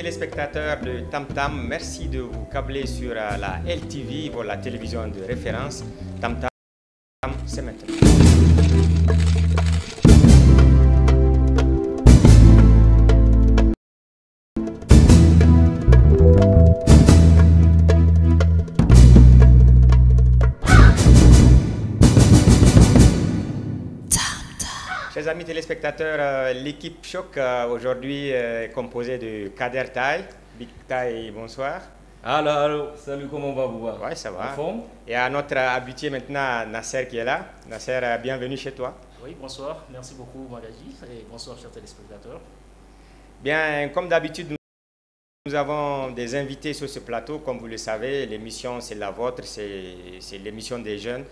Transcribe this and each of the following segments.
téléspectateurs de Tam Tam, merci de vous câbler sur la LTV, pour la télévision de référence. Tam Tam, c'est maintenant. Chers amis téléspectateurs, l'équipe Choc aujourd'hui est composée de Kader Taï. Big Taï, bonsoir. Allô, salut, comment va vous? Ouais, ça va. En forme? Et à notre habitué maintenant, Nasser qui est là. Nasser, bienvenue chez toi. Oui, bonsoir. Merci beaucoup, Magaji. Et bonsoir, chers téléspectateurs. Bien, comme d'habitude, nous avons des invités sur ce plateau. Comme vous le savez, l'émission, c'est la vôtre, c'est l'émission des jeunes.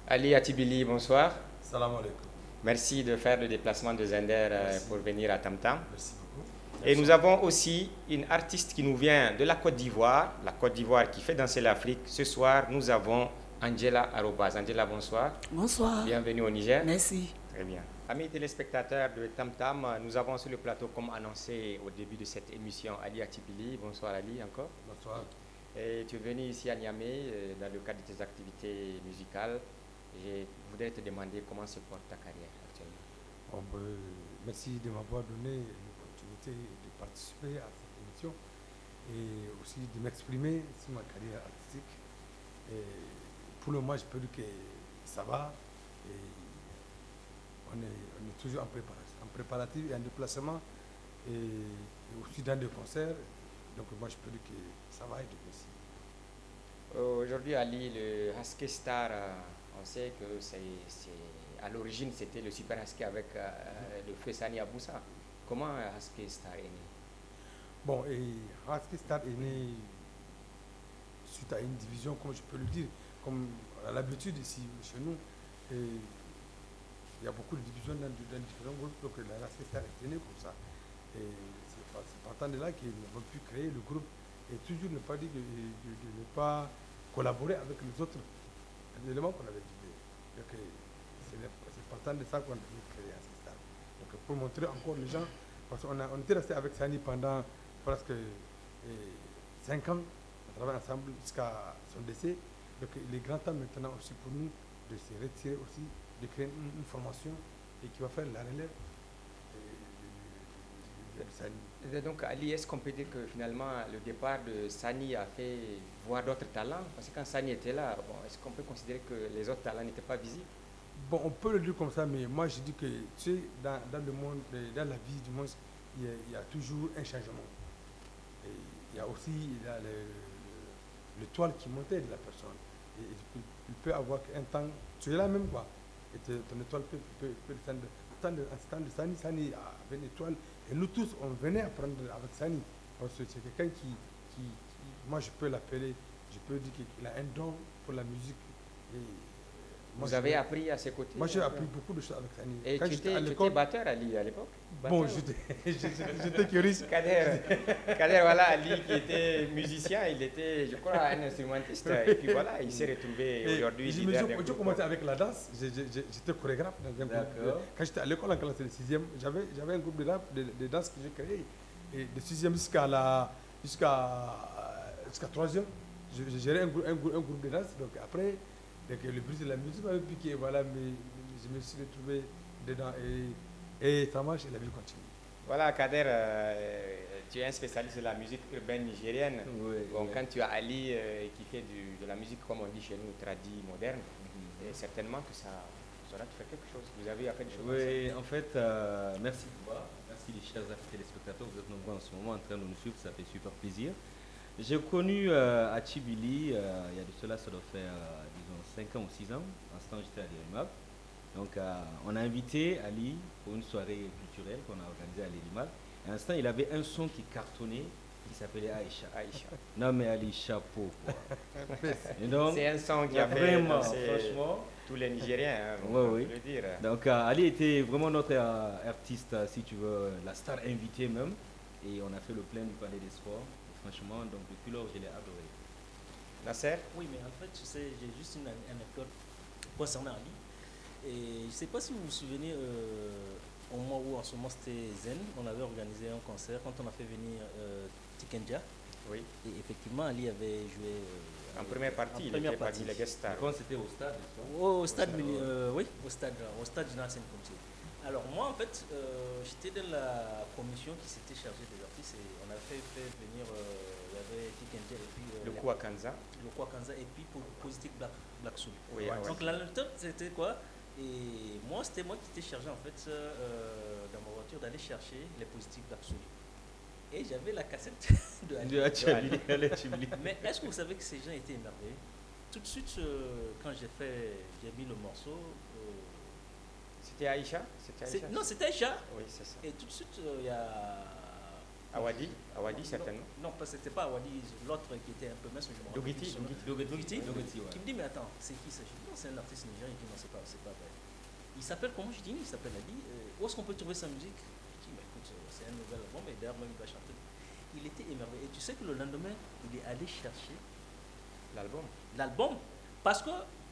Ali Atibili, bonsoir. Salam alaikum. Merci de faire le déplacement de Zender pour venir à Tam Tam. Merci beaucoup. Et nous avons aussi une artiste qui nous vient de la Côte d'Ivoire, qui fait danser l'Afrique. Ce soir, nous avons Angela Arobaz. Angela, bonsoir. Bonsoir. Bienvenue au Niger. Merci. Très bien. Amis téléspectateurs de Tam Tam, nous avons sur le plateau, comme annoncé au début de cette émission, Ali Atibili. Bonsoir Ali, encore. Bonsoir. Et tu es venu ici à Niamey dans le cadre de tes activités musicales. Je voudrais te demander comment se porte ta carrière actuellement. Merci de m'avoir donné l'opportunité de participer à cette émission et aussi de m'exprimer sur ma carrière artistique. Et pour le moment, je peux dire que ça va. Et on est toujours en préparatif et en déplacement et aussi dans des concerts. Donc moi, je peux dire que ça va être possible. Aujourd'hui, Ali, le Haske Star, on sait que à l'origine, c'était le Super Haske avec le feu Sani Aboussa. Comment Haske Star est né? Bon, et Haske Star est né suite à une division, comme je peux le dire, comme à l'habitude ici chez nous. Et il y a beaucoup de divisions dans différents groupes, donc la Haske Star est née comme ça. Et c'est partant de là qu'ils ont pu créer le groupe et toujours ne pas dire de ne pas collaborer avec les autres éléments qu'on avait dit. Donc c'est partant de ça qu'on a créé Haske Star. Donc pour montrer encore les gens, parce qu'on était resté avec Sani pendant presque 5 ans, on travaille ensemble jusqu'à son décès. Donc il est grand temps maintenant aussi pour nous de se retirer aussi, de créer une formation et qui va faire la relève de Sani. Et donc Ali, est-ce qu'on peut dire que finalement le départ de Sani a fait voir d'autres talents? Parce que quand Sani était là, bon, est-ce qu'on peut considérer que les autres talents n'étaient pas visibles? Bon, on peut le dire comme ça, mais moi je dis que tu sais, dans le monde, dans la vie du monde, il y a toujours un changement. Et il y a aussi le toile qui montait de la personne. Et il peut avoir un temps, tu es là même quoi, et ton étoile peut descendre. En temps de Sani, Sani avait une étoile, et nous tous on venait apprendre avec Sani. Parce que c'est quelqu'un qui, moi je peux l'appeler, je peux dire qu'il a un don pour la musique. Et vous avez appris à ses côtés? Moi j'ai appris beaucoup de choses avec Sani. Et tu étais batteur Ali à l'époque? Bon, j'étais curieux. Kader, voilà, Ali qui était musicien, il était, je crois, un instrumentiste. Et puis voilà, il s'est retrouvé aujourd'hui leader d'un groupe. J'ai commencé avec la danse, j'étais chorégraphe dans un groupe. Quand j'étais à l'école en classe de 6e, j'avais un groupe de danse que j'ai créé. Et de 6e jusqu'à 3e, j'ai géré un groupe de danse. Donc après, le bruit de la musique m'avait piqué, voilà, mais je me suis retrouvé dedans et ça marche et la vie continue. Voilà, Kader, tu es un spécialiste de la musique urbaine nigérienne. Oui, bon, oui. quand tu as Ali qui fait de la musique, comme on dit chez nous, tradie, moderne, et certainement que ça saura te faire quelque chose. Vous avez fait des choses. Oui, en fait, merci Bouba, merci les chers téléspectateurs, vous êtes nombreux en ce moment en train de nous suivre, ça fait super plaisir. J'ai connu à Tchibili, il y a de cela, ça doit faire, disons, 5 ans ou 6 ans. En ce temps, j'étais à l'Elimab. Donc, on a invité Ali pour une soirée culturelle qu'on a organisée à l'Elimab. Et à l'instant, il avait un son qui cartonnait, qui s'appelait Aïcha. Non, mais Ali, chapeau, quoi. C'est un son qui a fait vraiment, franchement, tous les Nigériens, hein, oui, on oui. peut le dire. Donc, Ali était vraiment notre artiste, si tu veux, la star invitée même. Et on a fait le plein du Palais des Sports. Franchement, donc depuis lors, je l'ai adoré. Nasser? Oui, mais en fait, tu sais, j'ai juste une anecdote concernant Ali. Et je ne sais pas si vous vous souvenez, au moment où en ce moment c'était Zen, on avait organisé un concert. Quand on a fait venir Tikenja. Oui. Et effectivement, Ali avait joué. En première partie, il était parmi les guest stars. Quand c'était au stade, n'est-ce pas? Au stade, oui, au stade Général Saint-Comté. Alors moi, en fait, j'étais dans la commission qui s'était chargée des artistes et on a fait venir, il y avait Tikenja et puis Le Kouakanza. le Kwakanza et puis Positive Black Soul. Oui, Ouais. ouais. Donc l'anecdote, c'était quoi? Et moi, c'était moi qui étais chargé en fait dans ma voiture d'aller chercher les Positive Black Soul. Et j'avais la cassette de Ali. De Achibili, Achibili. Mais est-ce que vous savez que ces gens étaient émerveillés? Tout de suite, quand j'ai mis le morceau. C'était Aïcha? Non, c'était Aïcha. Oui, c'est ça. Et tout de suite, il y a. Awadi certainement. Non, c'était pas Awadi, l'autre qui était un peu mince. Dogiti. Dogiti, ouais. qui me dit, mais attends, c'est qui ça? Je dis, non, c'est un artiste nigérien. Il dit, non, c'est pas vrai. Il s'appelle comment? Je dis, il s'appelle Ali. Où est-ce qu'on peut trouver sa musique? Je dis, mais écoute, c'est un nouvel album, et d'ailleurs, même il va chanter. Il était émerveillé. Et tu sais que le lendemain, il est allé chercher l'album. Parce que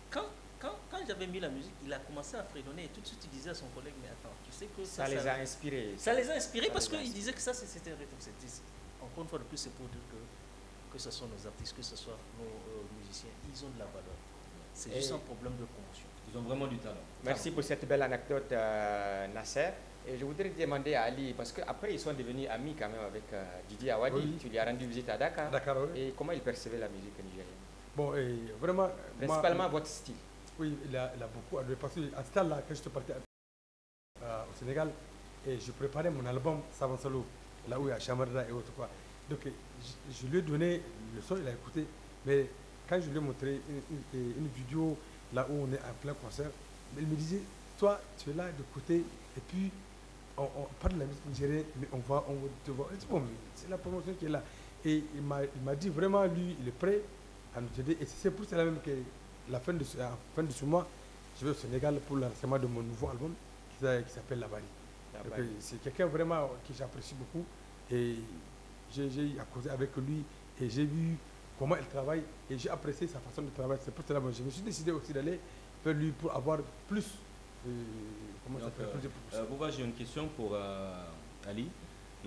quand j'avais mis la musique, il a commencé à fredonner et tout de suite il disait à son collègue, mais attends, tu sais que Ça les a inspirés. Ça les a inspirés parce les a qu'il disait que ça c'était un rythme. Encore une fois de plus, c'est pour dire que ce soit nos artistes, que ce soit nos musiciens, ils ont de la valeur. C'est juste un problème de promotion. Ils ont vraiment du talent. Merci pour cette belle anecdote, Nasser. Et je voudrais demander à Ali, parce qu'après ils sont devenus amis quand même avec Didier Awadi. Oui. Tu lui as rendu visite à Dakar. Dakar, oui. Et comment il percevait la musique nigérienne? Bon, et vraiment. Principalement votre style. Oui, il a beaucoup adoré. Parce qu'à ce temps-là, quand je te partais au Sénégal, et je préparais mon album Savant Solo, là où il y a Chamarda et autres quoi. Donc, je lui ai donné le son, il a écouté. Mais quand je lui ai montré une vidéo là où on est en plein concert, il me disait, toi, tu es là de côté, et puis on parle de la musique nigérienne, mais on te voit. Bon, c'est la promotion qui est là. Et il m'a dit vraiment, lui, il est prêt à nous aider. Et c'est pour cela même que la fin de ce mois, je vais au Sénégal pour le lancement de mon nouveau album qui s'appelle La Bari. C'est quelqu'un vraiment que j'apprécie beaucoup. Et j'ai causé avec lui et j'ai vu comment il travaille et j'ai apprécié sa façon de travailler. C'est pour cela que je me suis décidé aussi d'aller vers lui pour avoir plus. Bouba, j'ai une question pour Ali.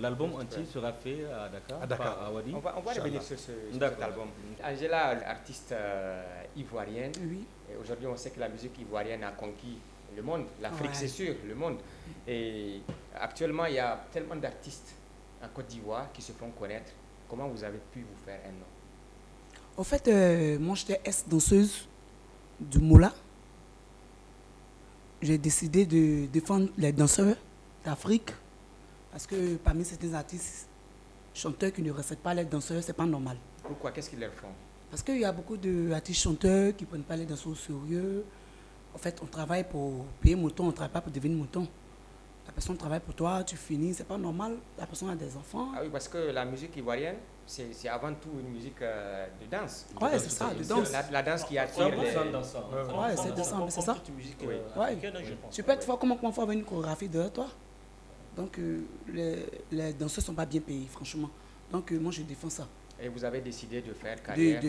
L'album entier sera fait à Dakar, par Awadi. On va revenir sur cet album. Angela, artiste ivoirienne. Oui. Et aujourd'hui, on sait que la musique ivoirienne a conquis le monde. L'Afrique, c'est sûr, le monde. Et actuellement, il y a tellement d'artistes en Côte d'Ivoire qui se font connaître. Comment vous avez pu vous faire un nom? En fait, moi, j'étais danseuse du Moula. J'ai décidé de défendre les danseurs d'Afrique. Parce que parmi certains artistes, chanteurs qui ne respectent pas les danseurs, c'est pas normal. Pourquoi? Qu'est-ce qu'ils leur font? Parce qu'il y a beaucoup d'artistes chanteurs qui ne prennent pas les danseurs au sérieux. En fait, on travaille pour payer mouton, on ne travaille pas pour devenir mouton. La personne travaille pour toi, tu finis, c'est pas normal. La personne a des enfants. Ah oui, parce que la musique ivoirienne, c'est avant tout une musique de danse. Oui, c'est ça, de danse. La danse qui attire les... Ouais, c'est dansant, mais c'est ça. Ouais. Tu peux être fort, comment faire avec une chorégraphie de toi? Donc, les danseurs ne sont pas bien payés, franchement. Donc, moi, je défends ça. Et vous avez décidé de faire carrière?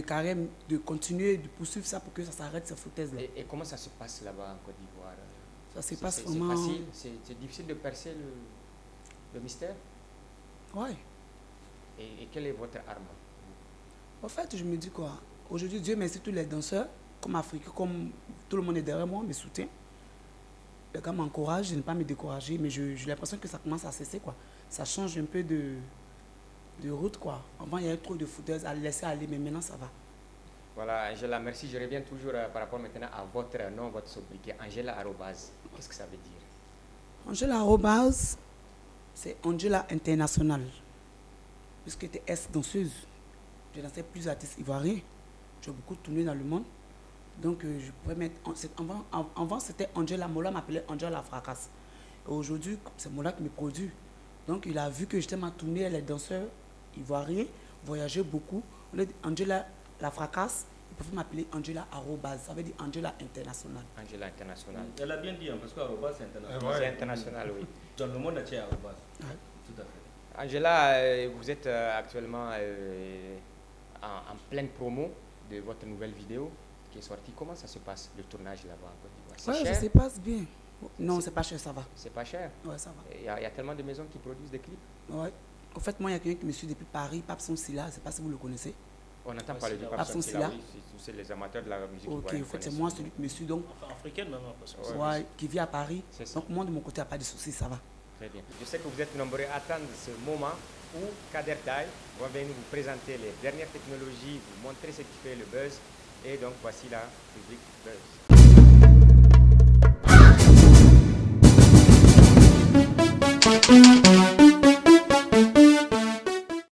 De continuer, de poursuivre ça pour que ça s'arrête, ces foutaises-là. Et comment ça se passe là-bas en Côte d'Ivoire? Ça se passe vraiment... C'est facile? C'est difficile de percer le mystère? Oui. Et quelle est votre arme? En fait, je me dis quoi? Aujourd'hui, Dieu merci tous les danseurs, comme Afrique, comme tout le monde est derrière moi, me soutient. Les gars m'encouragent, je n'ai pas me décourager, mais j'ai l'impression que ça commence à cesser, quoi. Ça change un peu de route, quoi. Avant, il y avait trop de foutaises à laisser aller, mais maintenant, ça va. Voilà, Angela, merci. Je reviens toujours par rapport maintenant à votre nom, votre sobriquet, Angela Arobase. Qu'est-ce que ça veut dire? Angela Arobase, c'est Angela International. Puisque j'étais danseuse, j'ai dansé plusieurs artistes ivoiriens. J'ai beaucoup tourné dans le monde. Donc, je pourrais mettre... Avant, c'était Angela. Mola m'appelait Angela Fracasse. Et aujourd'hui, c'est Mola qui me produit. Donc, il a vu que j'étais ma tournée, les danseurs ivoiriens, voyageaient beaucoup. On a dit Angela La Fracasse. Ils peuvent m'appeler Angela Arobase. Ça veut dire Angela International. Angela International. Elle a bien dit, hein, parce qu'Arobase, c'est international. C'est international, oui. Dans le monde entier, Arobase. Ouais. Tout à fait. Angela, vous êtes actuellement en pleine promo de votre nouvelle vidéo qui est sortie. Comment ça se passe, le tournage là-bas en Côte d'Ivoire? C'est cher? Ça se passe bien. Non, c'est pas cher, ça va. C'est pas cher? Ouais, ça va. Il y a tellement de maisons qui produisent des clips. Ouais. Au fait, moi, il y a quelqu'un qui me suit depuis Paris, Papson Silla, je ne sais pas si vous le connaissez. On entend parler du Pape Pape Silla, Silla. oui, c'est les amateurs de la musique. Ok, en fait, c'est moi celui qui me suit, donc, Enfin, africaine maintenant. Parce que Ouais. qui vit à Paris. C'est ça. Donc, moi, de mon côté, il n'y a pas de souci, ça va. Très bien. Je sais que vous êtes nombreux à attendre ce moment où Kader Taye va venir vous présenter les dernières technologies, vous montrer ce qui fait le buzz. Et donc, voici la rubrique buzz.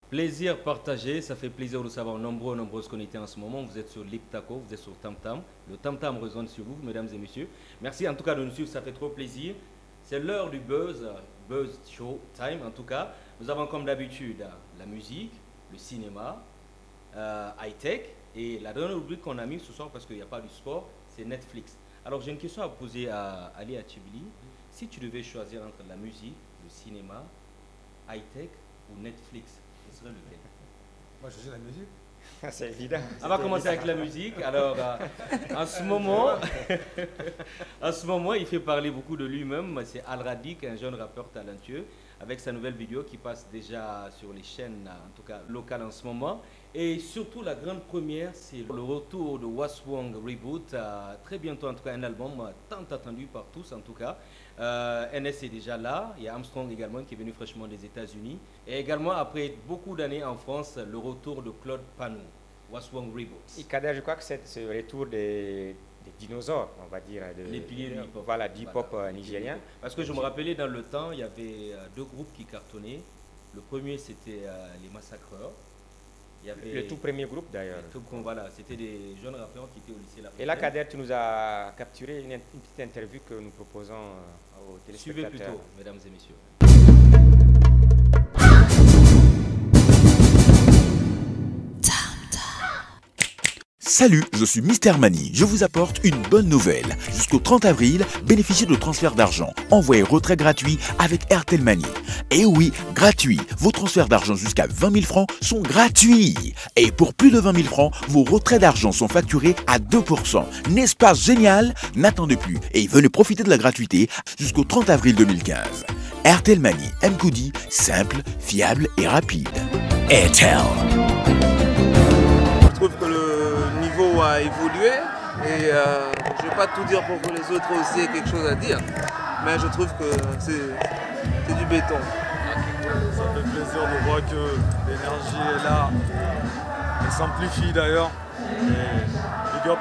Plaisir partagé, ça fait plaisir de savoir nombreuses connectés en ce moment. Vous êtes sur Liptako, vous êtes sur Tam Tam. Le Tam Tam résonne sur vous, mesdames et messieurs. Merci en tout cas de nous suivre, ça fait trop plaisir. C'est l'heure du buzz, buzz show time en tout cas. Nous avons comme d'habitude la musique, le cinéma, high-tech. Et la dernière rubrique qu'on a mise ce soir, parce qu'il n'y a pas du sport, c'est Netflix. Alors j'ai une question à poser à Ali Achibili. Si tu devais choisir entre la musique, le cinéma, high-tech ou Netflix, ce serait lequel? Moi, je joue la musique. C'est évident. On va commencer avec la musique. Alors, en ce moment, il fait parler beaucoup de lui-même. C'est Al Radik, un jeune rappeur talentueux, avec sa nouvelle vidéo qui passe déjà sur les chaînes, en tout cas locales en ce moment. Et surtout, la grande première, c'est le retour de Waswang Reboot. Très bientôt, en tout cas, un album tant attendu par tous, en tout cas. NS est déjà là. Il y a Armstrong également qui est venu fraîchement des États-Unis. Et également, après beaucoup d'années en France, le retour de Claude Panou. Waswang Reboot. Et Kader, je crois que c'est ce retour des dinosaures, on va dire. Les piliers du hip-hop. Voilà, du hip-hop nigérien. Parce que je me rappelais dans le temps, il y avait deux groupes qui cartonnaient. Le premier, c'était les Massacreurs. Il y avait Le tout premier groupe d'ailleurs. Voilà, c'était des jeunes rappeurs qui étaient au lycée Lafayette. Et là, Kader, tu nous as capturé une petite interview que nous proposons aux Suivez téléspectateurs. plutôt, mesdames et messieurs. Salut, je suis Mister Mani. Je vous apporte une bonne nouvelle. Jusqu'au 30 avril, bénéficiez de transferts d'argent. Envoyez retrait gratuit avec Airtel Money. Et oui, gratuit. Vos transferts d'argent jusqu'à 20 000 francs sont gratuits. Et pour plus de 20 000 francs, vos retraits d'argent sont facturés à 2%. N'est-ce pas génial? N'attendez plus et venez profiter de la gratuité jusqu'au 30 avril 2015. Airtel Money, M-Koudi, simple, fiable et rapide. Airtel. Je trouve que le niveau a évolué et je ne vais pas tout dire pour que les autres aussi aient quelque chose à dire, mais je trouve que c'est du béton. Ça fait plaisir de voir que l'énergie est là, elle s'amplifie d'ailleurs. Et big up,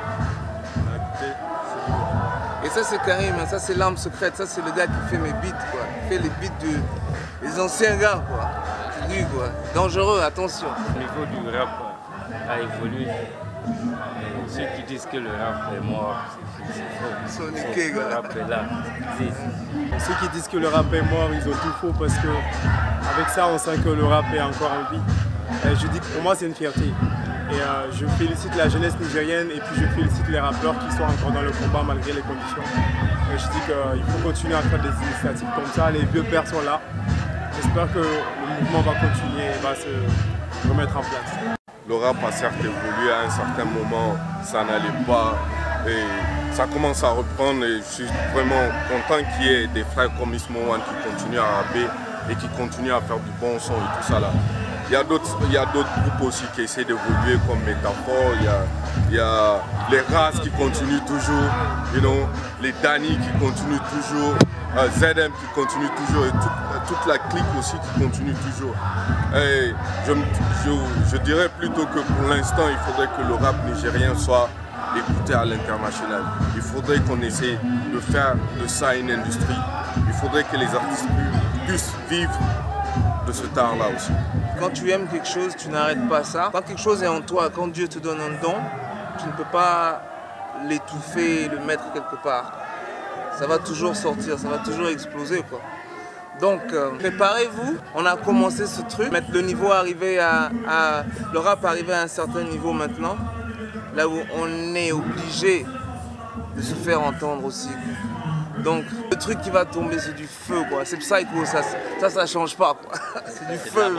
écoutez, c'est beau. Et ça c'est Karim, ça c'est l'arme secrète, ça c'est le gars qui fait mes beats, quoi. Il fait les beats des anciens gars, quoi. C'est lui, quoi. Dangereux, attention. Le niveau du rap a évolué. Et ceux qui disent que le rap est mort, c'est faux. Le rap est là. Ceux qui disent que le rap est mort, ils ont tout faux parce que avec ça, on sent que le rap est encore en vie. Et je dis que pour moi, c'est une fierté. Et je félicite la jeunesse nigérienne et puis je félicite les rappeurs qui sont encore dans le combat malgré les conditions. Et je dis qu'il faut continuer à faire des initiatives comme ça. Les vieux pères sont là. J'espère que le mouvement va continuer et va se remettre en place. Le rap a certes évolué à un certain moment, ça n'allait pas et ça commence à reprendre et je suis vraiment content qu'il y ait des frères comme Ismo One qui continuent à rapper et qui continuent à faire du bon son et tout ça là. Il y a d'autres groupes aussi qui essaient d'évoluer comme Métaphore, il y a les Races qui continuent toujours, les Dani qui continuent toujours, ZM qui continue toujours et toute la clique aussi qui continue toujours. Et je dirais plutôt que pour l'instant, il faudrait que le rap nigérien soit écouté à l'international. Il faudrait qu'on essaie de faire de ça une industrie. Il faudrait que les artistes puissent vivre de cet art-là aussi. Quand tu aimes quelque chose, tu n'arrêtes pas ça. Quand quelque chose est en toi, quand Dieu te donne un don, tu ne peux pas l'étouffer et le mettre quelque part. Ça va toujours sortir, ça va toujours exploser, quoi. Donc, préparez-vous. On a commencé ce truc. Le niveau arrivé le rap arrivé à un certain niveau maintenant. Là où on est obligé de se faire entendre aussi. Donc, le truc qui va tomber, c'est du feu, quoi. C'est psycho, ça change pas, quoi. C'est du feu.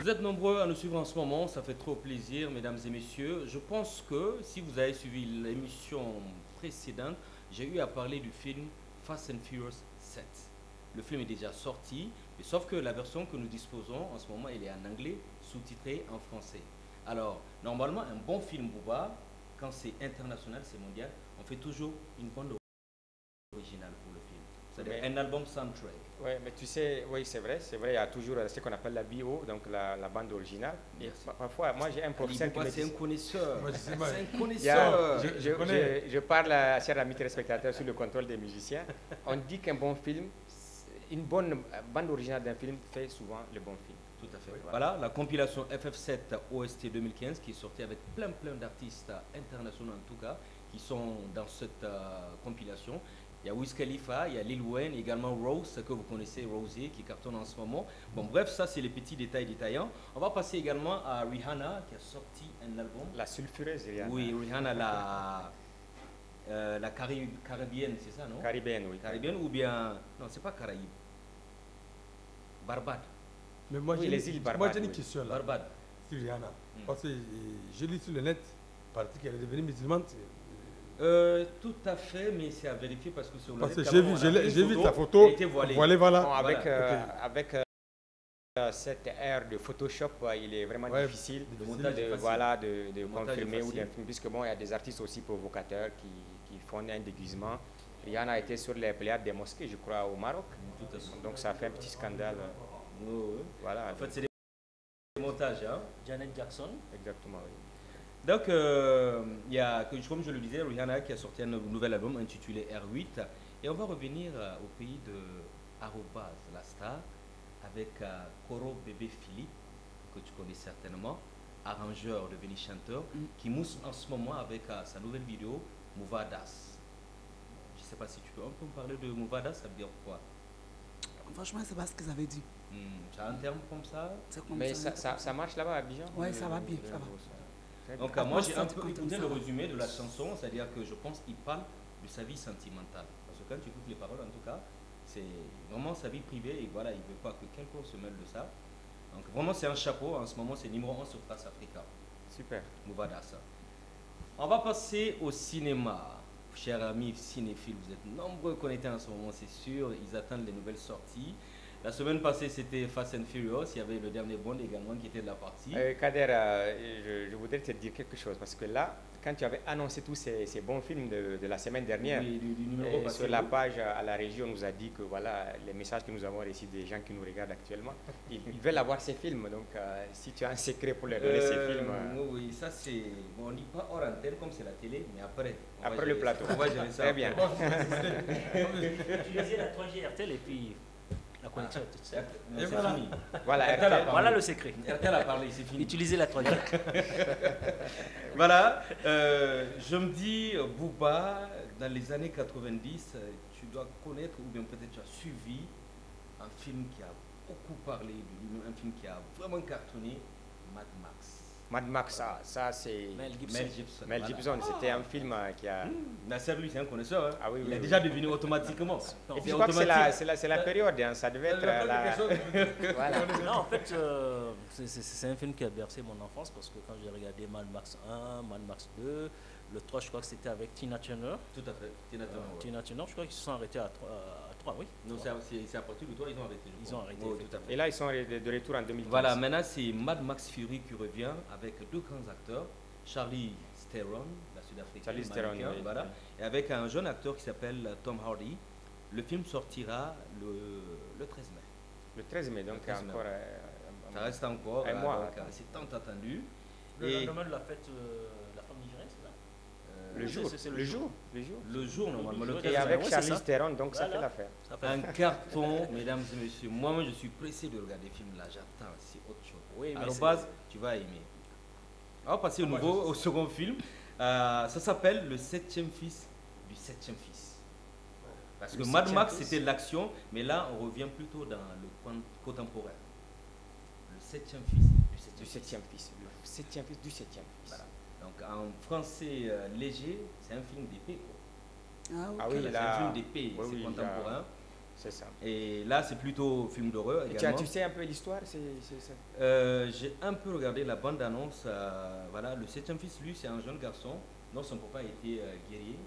Vous êtes nombreux à nous suivre en ce moment, ça fait trop plaisir, mesdames et messieurs. Je pense que si vous avez suivi l'émission précédente, j'ai eu à parler du film Fast and Furious 7. Le film est déjà sorti, mais sauf que la version que nous disposons en ce moment, elle est en anglais, sous-titrée en français. Alors, normalement, un bon film Booba, quand c'est international, c'est mondial, on fait toujours une bande originale pour le film. C'est-à-dire un album soundtrack. Oui, mais tu sais, oui, c'est vrai, il y a toujours ce qu'on appelle la BO, donc la bande originale. Et parfois, moi j'ai un professeur qui me dit... C'est un connaisseur. C'est un connaisseur. Je parle à chers amis téléspectateurs sur le contrôle des musiciens. On dit qu'un bon film, une bonne bande originale d'un film fait souvent le bon film. Tout à fait. Oui, voilà, la compilation FF7 OST 2015 qui est sortie avec plein d'artistes internationaux en tout cas, qui sont dans cette compilation. Il y a Wiz Khalifa, il y a Lil Wayne, également Rose, que vous connaissez, Rosie, qui cartonne en ce moment. Bon, bref, ça, c'est les petits détails détaillants. On va passer également à Rihanna, qui a sorti un album. La sulfureuse Rihanna. Oui, Rihanna, la caribéenne, c'est ça, non? Caribéenne, oui. Caribéenne ou bien... Non, c'est pas Caraïbe. Barbade. Mais moi, oui, les îles Barbades. Moi, j'ai une question là. Barbade. Sur Rihanna. Parce que je lis sur le net, parce qu'elle est devenue musulmane. Tout à fait, mais c'est à vérifier parce que sur le net, j'ai vu ta photo voilée, voilà. Bon, avec cette ère de Photoshop, il est vraiment difficile de confirmer ou d'infirmer, puisque bon, il y a des artistes aussi provocateurs qui font un déguisement. Rihanna a été sur les pléiades des mosquées, je crois, au Maroc. Donc ça fait un petit scandale. Voilà. En fait, c'est des montages. Hein? Janet Jackson. Exactement, oui. Donc, il y a, comme je le disais, Rihanna qui a sorti un nouvel album intitulé R8. Et on va revenir au pays de Arobase, la star, avec Koro Bébé Philippe, que tu connais certainement, arrangeur devenu chanteur, qui mousse en ce moment avec sa nouvelle vidéo, Mouvadas. Je ne sais pas si tu peux un peu me parler de Mouvadas, ça veut dire quoi? Franchement, c'est pas ce qu'ils avaient dit. Tu as un terme comme ça? Mais ça marche là-bas à Abidjan? Oui, ça va bien, ça va. Donc moi j'ai un peu écouté le résumé de la chanson, c'est-à-dire que je pense qu'il parle de sa vie sentimentale. Parce que quand tu écoutes les paroles en tout cas, c'est vraiment sa vie privée et voilà, il ne veut pas que quelqu'un se mêle de ça. Donc vraiment c'est un chapeau, en ce moment c'est numéro 1 sur Face Africa. Super. Mouvadas. On va passer au cinéma. Chers amis cinéphiles, vous êtes nombreux connectés en ce moment, c'est sûr, ils attendent les nouvelles sorties. La semaine passée, c'était Fast and Furious. Il y avait le dernier Bond également qui était de la partie. Kader, je voudrais te dire quelque chose. Parce que là, quand tu avais annoncé tous ces bons films de la semaine dernière, sur la page à la régie, on nous a dit que voilà, les messages que nous avons reçus des gens qui nous regardent actuellement, ils veulent avoir ces films. Donc, si tu as un secret pour leur donner ces films... Oui, ça c'est... Bon, on dit pas hors antenne comme c'est la télé, mais après... Après le plateau. On va gérer ça. Très bien. Utilisez la 3G RTL et puis... La connexion est toute seule. Voilà. Fini. Voilà le secret. RTL a parlé, c'est fini. Utilisez la 3G. Voilà. Je me dis, Booba, dans les années 90, tu dois connaître, ou bien peut-être tu as suivi un film qui a beaucoup parlé, un film qui a vraiment cartonné, Mad Max. Mad Max, ça c'est Mel Gibson. Mel Gibson, c'était un film qui a... Nasser, lui, c'est un connaisseur. Hein. Ah, oui, il a déjà deviné automatiquement. Et puis je crois que c'est la période, hein. Ça devait être la... Voilà. Non, en fait, c'est un film qui a bercé mon enfance parce que quand j'ai regardé Mad Max 1, Mad Max 2, le 3, je crois que c'était avec Tina Turner. Tout à fait, Tina Turner, je crois qu'ils se sont arrêtés à 3, oui. Non, c'est à partir de 3, ils ont arrêté. Ils ont arrêté. Tout à fait. Et là, ils sont de retour en 2015. Voilà, maintenant c'est Mad Max Fury qui revient avec deux grands acteurs, Charlize Theron, la Sud-Africaine, Charlize Theron, oui. voilà, et avec un jeune acteur qui s'appelle Tom Hardy. Le film sortira le 13 mai. Le 13 mai, donc encore... ça reste encore un mois. C'est tant attendu. Le lendemain de la fête la femme nigérienne, c'est là? Le jour, normalement. Et avec Charlize Theron, donc ça fait l'affaire. Un carton, mesdames et messieurs. Moi, je suis pressé de regarder le film là. J'attends, c'est autre chose. Oui, à la base, tu vas aimer. On va passer au second film. Ça s'appelle Le 7e fils du 7e fils. Parce que Mad Max, c'était l'action, mais là, on revient plutôt dans le contemporain. Le 7e fils du 7e fils. Le 7e fils du 7e fils. Voilà. Donc en français léger, c'est un film d'épée. Ah oui, c'est un film d'épée, c'est contemporain. C'est ça. Et là, c'est plutôt film d'horreur également. Tu sais un peu l'histoire? J'ai un peu regardé la bande-annonce. Voilà, le 7e fils, lui, c'est un jeune garçon dont son papa était guerrier.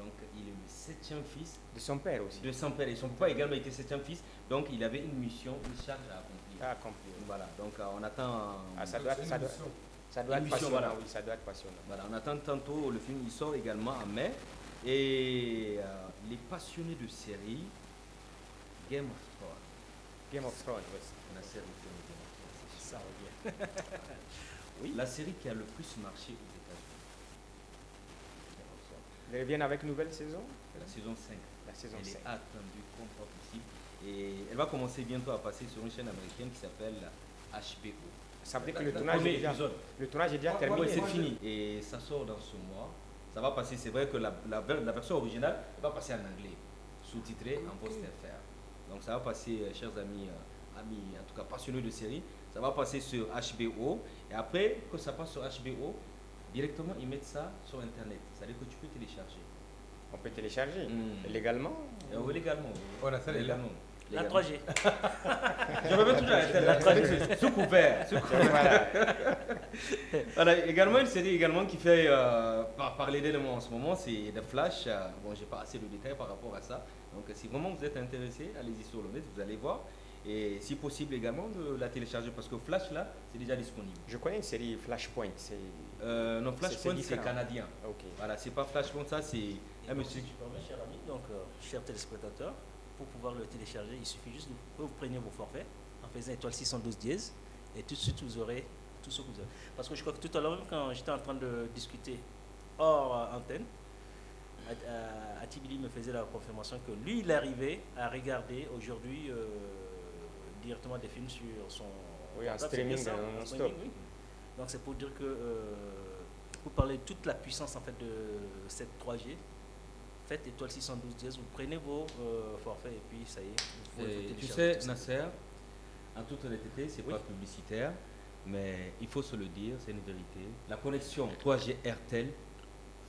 Donc il est le 7e fils. De son père aussi. De son père. Et son papa également était 7e fils. Donc il avait une mission, une charge à accomplir. À accomplir. Voilà, donc on attend... ça doit être passionnant, voilà. Oui, ça doit être passionnant. Voilà, on attend tantôt, le film il sort également en mai. Et les passionnés de série, Game of Thrones. Game of Thrones, oui. La série Game of Thrones. Ça revient. Oui. La série qui a le plus marché aux États-Unis. Ils reviennent avec une nouvelle saison? La saison 5. La saison elle 5. est attendue comme pas possible. Et elle va commencer bientôt à passer sur une chaîne américaine qui s'appelle HBO. Ça veut dire que le tournage est déjà terminé. Oui, c'est fini. Et ça sort dans ce mois. Ça va passer, c'est vrai que la version originale va passer en anglais, sous-titrée en post-FR. Donc ça va passer, chers amis, en tout cas passionnés de série, ça va passer sur HBO. Et après que ça passe sur HBO, directement ils mettent ça sur Internet. C'est-à-dire que tu peux télécharger. On peut télécharger légalement? Oui, légalement. Oh, la salle est là. La 3G. Je reviens toujours à la 3G, sous couvert. Voilà, également une série également qui fait parler d'éléments en ce moment, c'est The Flash. Bon, j'ai pas assez de détails par rapport à ça. Donc si vraiment vous êtes intéressé, allez-y sur le net, vous allez voir. Et si possible également de la télécharger parce que Flash là, c'est déjà disponible. Je connais une série Flashpoint. Non, Flashpoint c'est canadien. Ok. Voilà, c'est pas Flashpoint, ça c'est un monsieur. Si tu permets, cher ami, donc chers téléspectateurs, pour pouvoir le télécharger, il suffit juste que vous preniez vos forfaits en faisant étoile 612 dièse et tout de suite vous aurez tout ce que vous avez. Parce que je crois que tout à l'heure, même quand j'étais en train de discuter hors antenne, Atibili me faisait la confirmation que lui, il arrivait à regarder aujourd'hui directement des films sur son... Oui, en streaming, non-stop. Oui. Donc c'est pour dire que vous parlez de toute la puissance en fait de cette 3G. Faites étoile 612 dièse, vous prenez vos forfaits et puis ça y est. Tu sais, Nasser, en toute honnêteté, c'est pas publicitaire, mais il faut se le dire, c'est une vérité. La connexion 3G RTL,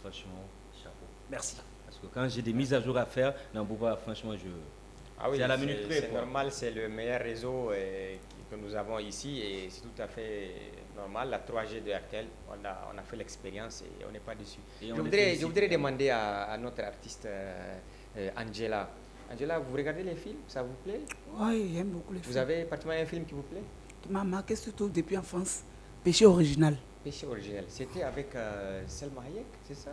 franchement, chapeau. Merci. Parce que quand j'ai des mises à jour à faire, dans Bouba, franchement, c'est à la minute près. C'est quoi. normal, c'est le meilleur réseau que nous avons ici et c'est tout à fait normal. La 3G de RTL, on a fait l'expérience et on n'est pas déçu. Je voudrais demander à notre artiste Angela. Angela, vous regardez les films, ça vous plaît? Oui, j'aime beaucoup les films. Vous avez particulièrement un film qui vous plaît? Qui m'a marqué surtout depuis enfance, Péché original. Péché original. C'était avec Selma Hayek, c'est ça?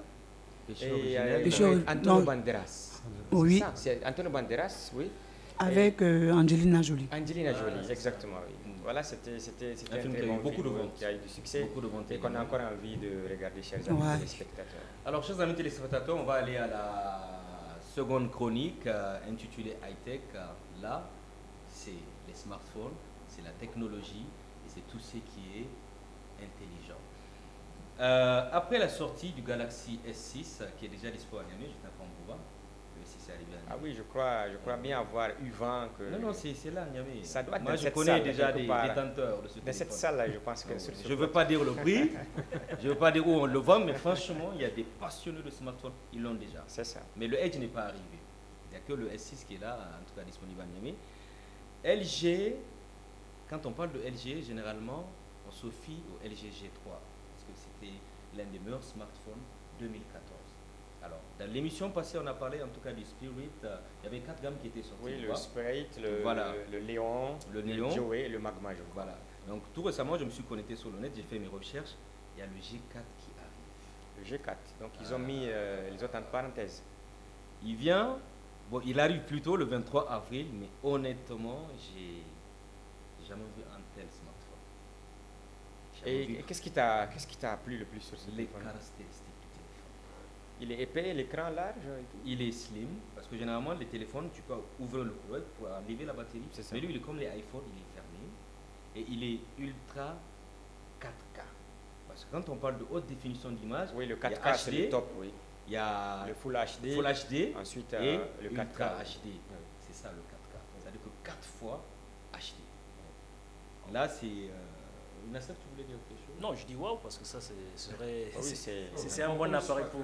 Péché original. Antonio Banderas. Oui. C'est Antonio Banderas, oui. Avec Angelina Jolie. Angelina Jolie, exactement, oui. Voilà, c'était un film très bon beaucoup de film ventes. qui a eu du succès et qu'on a encore envie de regarder, chers amis téléspectateurs. Alors, chers amis téléspectateurs, on va aller à la seconde chronique intitulée High Tech. Là, c'est les smartphones, c'est la technologie et c'est tout ce qui est intelligent. Après la sortie du Galaxy S6 qui est déjà disponible à Niamey, j'étais à Pambouba, le S6 est arrivé à Niamey. Ah oui, je crois bien avoir eu vent que... Non, c'est là à Niamey. Ça doit être moi, dans je cette connais salle, déjà des détenteurs de ce téléphone. Dans cette salle-là, je pense que... Je ne veux pas dire le prix, je ne veux pas dire où on le vend, mais franchement, il y a des passionnés de smartphones, ils l'ont déjà. C'est ça. Mais le Edge n'est pas arrivé. Il n'y a que le S6 qui est là, en tout cas disponible à Niamey. LG, quand on parle de LG, généralement, on se fie au LG G3, parce que c'était l'un des meilleurs smartphones 2014. Alors, dans l'émission passée, on a parlé en tout cas du Spirit. Il y avait 4 gammes qui étaient sorties. Oui, le Spirit, le Léon, le Joey et le Magma. Voilà. Donc, tout récemment, je me suis connecté sur le net, j'ai fait mes recherches. Il y a le G4 qui arrive. Le G4. Donc, ils ont mis les autres en parenthèse. Il vient, bon, il arrive plutôt le 23 avril, mais honnêtement, j'ai jamais vu un tel smartphone. Et qu'est-ce qui t'a plu le plus sur ce téléphone? Les caractéristiques du téléphone. Il est épais, l'écran large et tout. Il est slim, parce que généralement les téléphones, tu peux ouvrir le couloir pour enlever la batterie. Mais lui, il est comme les iPhones, il est fermé. Et il est ultra 4K. Parce que quand on parle de haute définition d'image, oui, le 4K c'est le top, oui. Il y a le Full HD, ensuite et le 4K HD. Oui. C'est ça le 4K. C'est-à-dire que 4 fois HD. Là, c'est... Nasser, tu voulais dire quelque chose? Non, je dis waouh parce que ça, c'est c'est un bon appareil pour...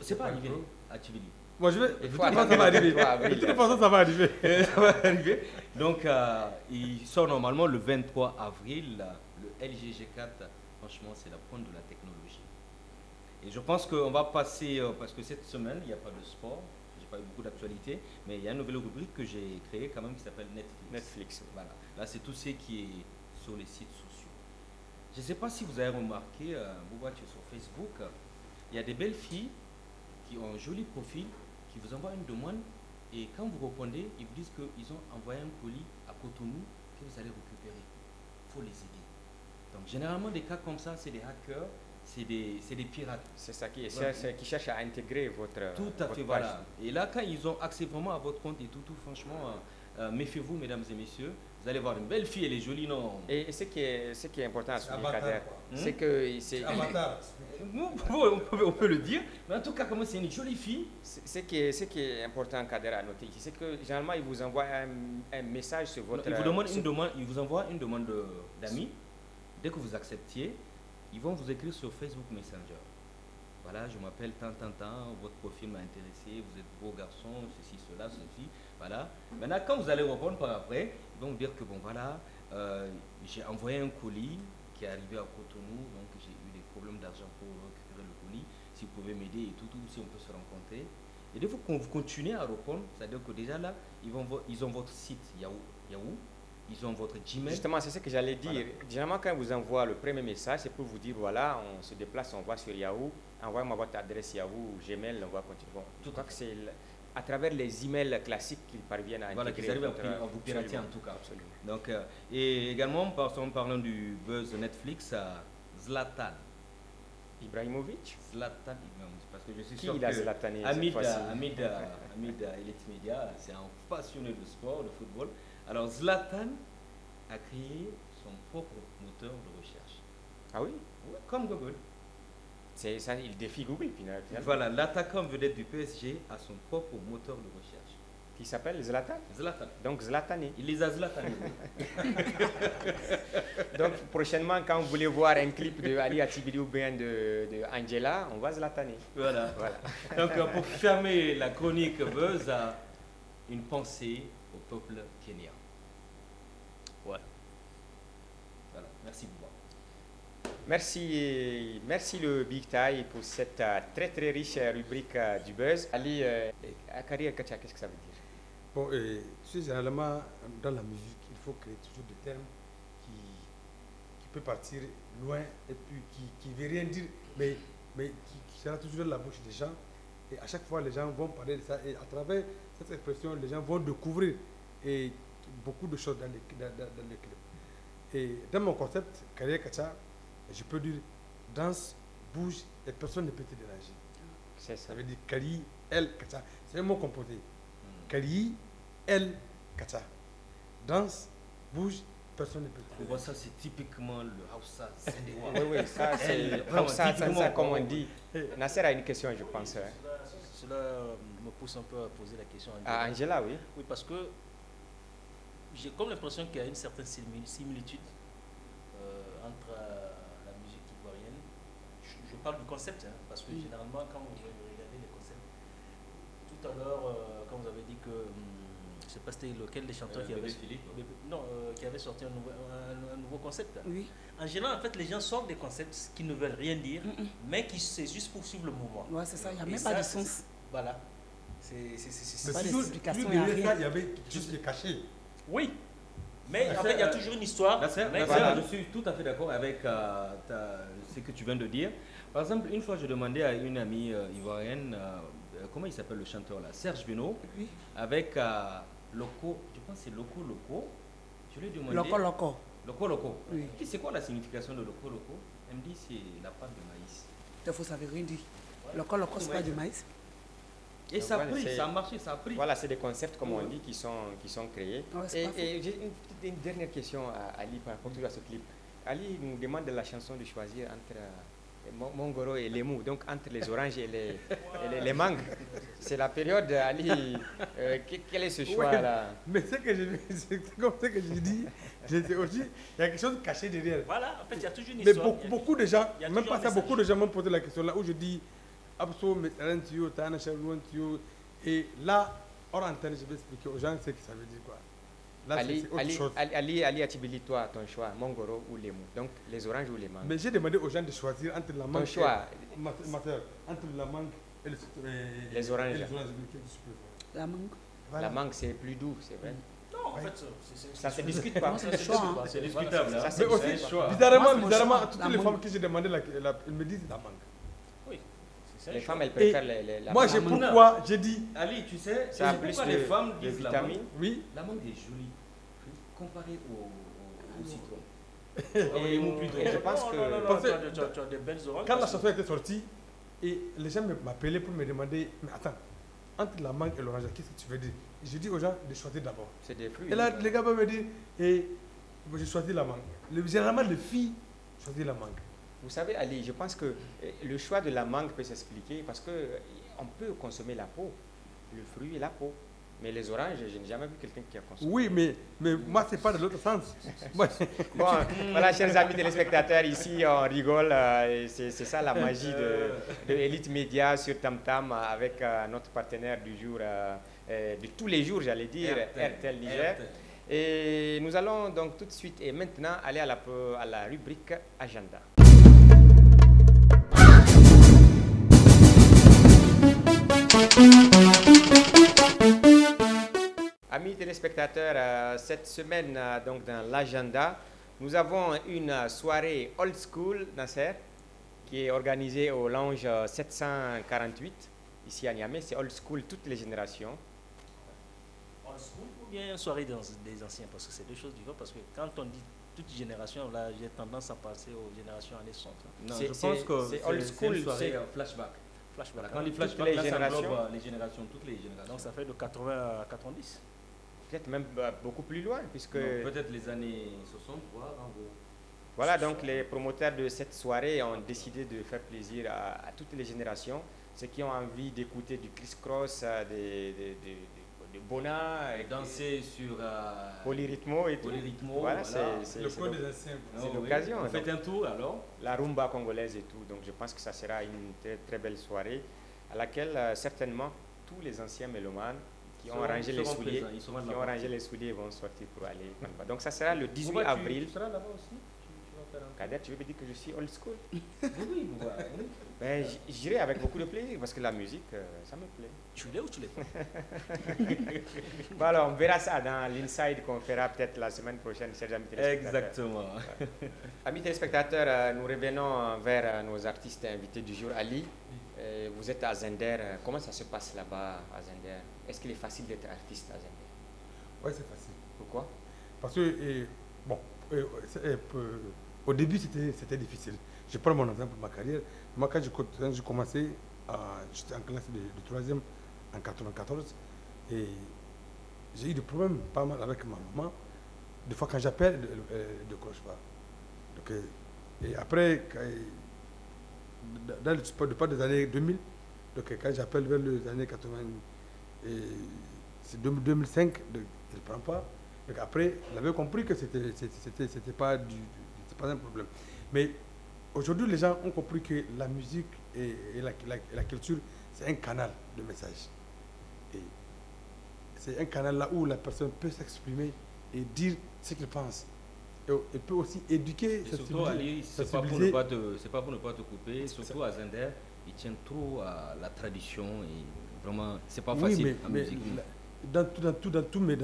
C'est pas arrivé à Tibili. Moi, je vais... De toute façon, ça va arriver. De toute façon, ça va arriver. Ça va arriver. Donc, il sort normalement le 23 avril. Le LG G4, franchement, c'est la pointe de la technologie. Et je pense qu'on va passer, parce que cette semaine, il n'y a pas de sport, j'ai pas eu beaucoup d'actualité, mais il y a une nouvelle rubrique que j'ai créée quand même qui s'appelle Netflix. Netflix. Voilà. Là, c'est tout ce qui est sur les sites sociaux. Je ne sais pas si vous avez remarqué, Bouba, tu es sur Facebook, il y a des belles filles qui ont un joli profil, qui vous envoient une demande, et quand vous répondez, ils vous disent qu'ils ont envoyé un colis à Cotonou que vous allez récupérer. Il faut les aider. Donc, généralement, des cas comme ça, c'est des hackers, c'est des pirates. C'est ça qui cherche à intégrer votre Tout à votre fait, page. voilà. Et là, quand ils ont accès vraiment à votre compte et tout, franchement, méfiez-vous, mesdames et messieurs. Vous allez voir une belle fille, elle est jolie, non? Et ce qui est important à souligner, Avatar, Kader, quoi. c'est que c'est Avatar. On peut le dire, mais en tout cas, comment c'est une jolie fille. ce qui est important, Kader, à noter ici, c'est que généralement ils vous envoient un message sur votre. Il vous envoie une demande d'amis. Dès que vous acceptiez, ils vont vous écrire sur Facebook Messenger. Voilà, je m'appelle tant, votre profil m'a intéressé, vous êtes beau garçon, ceci, cela, ceci. Voilà. Maintenant, quand vous allez répondre par après, ils vont vous dire que bon, voilà, j'ai envoyé un colis qui est arrivé à Cotonou, donc j'ai eu des problèmes d'argent pour récupérer le colis. Si vous pouvez m'aider et tout, si on peut se rencontrer. Et des fois, quand vous continuez à répondre, c'est-à-dire que déjà là, ils ont votre site Yahoo, ils ont votre Gmail. Justement, c'est ce que j'allais dire. Voilà. Généralement, quand vous envoie le premier message, c'est pour vous dire voilà, on se déplace, on va sur Yahoo, envoyez-moi votre adresse Yahoo, Gmail, on va continuer. Bon, je crois que c'est à travers les emails classiques qu'ils parviennent à Voilà, intégrer. qu'ils arrivent à vous pirater en tout cas. Absolument. Donc, et également, parlant du buzz Netflix, Zlatan. Ibrahimovic. Zlatan Ibrahimovic, parce que je suis Qui sûr il a que Zlatané Hamid cette Elite Media, c'est un passionné de sport, de football. Alors Zlatan a créé son propre moteur de recherche. Ah oui? Ouais, comme Google. C'est ça, il défie Google finalement. Voilà, l'attaquant vedette du PSG a son propre moteur de recherche. Qui s'appelle Zlatan. Zlatan. Donc Zlatané. Il les a Zlatané. Donc prochainement, quand vous voulez voir un clip de Ali Atibili ou bien de Angela, on va Zlataner. Voilà. Donc pour fermer la chronique buzz, une pensée au peuple kenyan. Ouais. Voilà. Merci beaucoup. Merci le Big Tie pour cette très très riche rubrique du buzz. Ali, Akari Kacha, qu'est-ce que ça veut dire? Bon, tu sais, généralement, dans la musique, il faut créer toujours des termes qui peuvent partir loin et puis qui ne veut rien dire, mais qui sera toujours dans la bouche des gens. Et à chaque fois, les gens vont parler de ça. Et à travers cette expression, les gens vont découvrir beaucoup de choses dans les clips. Et dans mon concept, Kariya Kacha, je peux dire danse, bouge et personne ne peut te déranger. C'est ça. Ça veut dire Kari, El, Kacha. C'est un mot composé. Kari, El, Kacha. Danse, bouge, personne ne peut te déranger. Ça, c'est typiquement le Hausa. Oui, ça, c'est ça, comme on dit. Nasser a une question, je pense. Cela me pousse un peu à poser la question à Angela, oui. Oui, parce que j'ai comme l'impression qu'il y a une certaine similitude entre la musique ivoirienne. Je parle du concept, hein, parce que généralement, quand vous regardez les concepts, tout à l'heure, quand vous avez dit que, je ne sais pas c'était lequel des chanteurs qui avait sorti un nouveau concept. Oui. En général, en fait, les gens sortent des concepts qui ne veulent rien dire, mais qui c'est juste pour suivre le mouvement. Ouais, c'est ça, il n'y a même pas de sens. Voilà. C'est pas d'explication. Il y avait quelque chose qui est caché. Oui. Mais en fait, il y a toujours une histoire. Je suis tout à fait d'accord avec ce que tu viens de dire. Par exemple, une fois, je demandais à une amie ivoirienne, comment il s'appelle le chanteur là, Serge Beno, oui. Avec Loco, je pense que c'est Loco. Je lui ai demandé. Loco. Oui. C'est quoi la signification de Loco? Elle me dit c'est la pâte de maïs. Il faut savoir rien dire. Loco, c'est pas du maïs. Et ça a pris, ça a marché, ça a pris. Voilà, c'est des concepts, comme on dit, qui sont créés. Ouais, et j'ai une dernière question à Ali par rapport à ce clip. Ali nous demande de la chanson de choisir entre Mongoro et Lemou, donc entre les oranges et les mangues. C'est la période, Ali. Quel est ce choix-là? Mais c'est comme ça que j'ai dit, j'étais aussi, il y a quelque chose de caché derrière. Voilà, en fait, il y a toujours une mais histoire. Mais beaucoup de gens, même pas ça, beaucoup de gens m'ont posé la question là où je dis, et là, hors antenne, je vais expliquer aux gens ce que ça veut dire quoi. Là, c'est autre chose. Ali Atibili, toi, ton choix, Mangoro ou Lemou. Donc, les oranges ou les mangues. Mais j'ai demandé aux gens de choisir entre la mangue. Ton choix. Entre la mangue et les oranges. La mangue. Voilà. La mangue, c'est plus doux, c'est vrai. Non, en fait, ça se discute pas. C'est discutable. Mais aussi, bizarrement, toutes les femmes que j'ai demandé, elles me disent la mangue. Oui. Les femmes, elles préfèrent la mangue. Moi, pourquoi j'ai dit. Ali, tu sais, ça plus pourquoi les femmes disent la mangue. Oui. La mangue est jolie, comparée au citron. Je pense que. Tu as des belles oranges. Quand la chanson était sortie, et les gens m'appelaient pour me demander, mais attends, entre la mangue et l'orange, qu'est-ce que tu veux dire? Je dis aux gens de choisir d'abord. C'est des fruits. Et là, les gars me disent, j'ai choisi la mangue. Généralement, les filles choisissent la mangue. Vous savez, Ali, je pense que le choix de la mangue peut s'expliquer parce qu'on peut consommer la peau, le fruit et la peau. Mais les oranges, je n'ai jamais vu quelqu'un qui a consommé. Oui, mais moi, ce n'est pas de l'autre sens. Bon, voilà, chers amis téléspectateurs, ici, on rigole. C'est ça la magie de Elite Media sur Tam Tam avec notre partenaire du jour, de tous les jours, j'allais dire, RTL Niger. Et nous allons donc tout de suite et maintenant aller à la rubrique Agenda. Amis téléspectateurs, cette semaine, donc dans l'agenda, nous avons une soirée old school, Nasser, qui est organisée au lounge 748, ici à Niamey. C'est old school, toutes les générations. Old school ou bien une soirée des anciens? Parce que c'est deux choses différentes. Parce que quand on dit toute génération, là, j'ai tendance à passer aux générations années 60. Non, je pense que c'est old school, c'est une soirée flashback. Quand les flashbacks, les générations, toutes les générations. Donc ça fait de 80 à 90. Peut-être même beaucoup plus loin, puisque... Peut-être les années 60, voire en gros. Voilà, donc les promoteurs de cette soirée ont décidé de faire plaisir à toutes les générations, ceux qui ont envie d'écouter du criss-cross, de Bona, et danser sur Polyrythmo et tout. Voilà, c'est l'occasion. On fait un tour alors. La rumba congolaise et tout, donc je pense que ça sera une très, très belle soirée à laquelle certainement tous les anciens mélomanes qui ont rangé les souliers, vont sortir pour aller. Donc ça sera le 18 avril. Tu seras là-bas aussi? Kader, tu veux me dire que je suis old school? Oui. Ben, j'irai avec beaucoup de plaisir parce que la musique, ça me plaît. Tu l'es ou tu l'es pas? Bon alors, on verra ça dans l'inside qu'on fera peut-être la semaine prochaine, chers amis téléspectateurs. Exactement. Amis téléspectateurs, nous revenons vers nos artistes invités du jour. Ali, vous êtes à Zender. Comment ça se passe là-bas à Zender? Est-ce qu'il est facile d'être artiste à Zender? Oui, c'est facile. Pourquoi? Parce que, au début, c'était difficile. Je prends mon exemple pour ma carrière. Moi, quand j'ai commencé, j'étais en classe de 3e en 1994. Et j'ai eu des problèmes pas mal avec ma maman. Des fois, quand j'appelle, elle ne décroche pas. Donc, et après, dans le départ des années 2000, donc quand j'appelle vers les années 80, c'est 2005, elle ne prend pas. Donc après, elle avait compris que c'était pas un problème. Mais aujourd'hui, les gens ont compris que la musique et la culture, c'est un canal de message. Et c'est un canal là où la personne peut s'exprimer et dire ce qu'il pense. Et elle peut aussi éduquer, et surtout, Ali, c'est pas pour ne pas te couper, surtout à Zender, ils tiennent trop à la tradition et vraiment, c'est pas facile en musique. Dans tous mes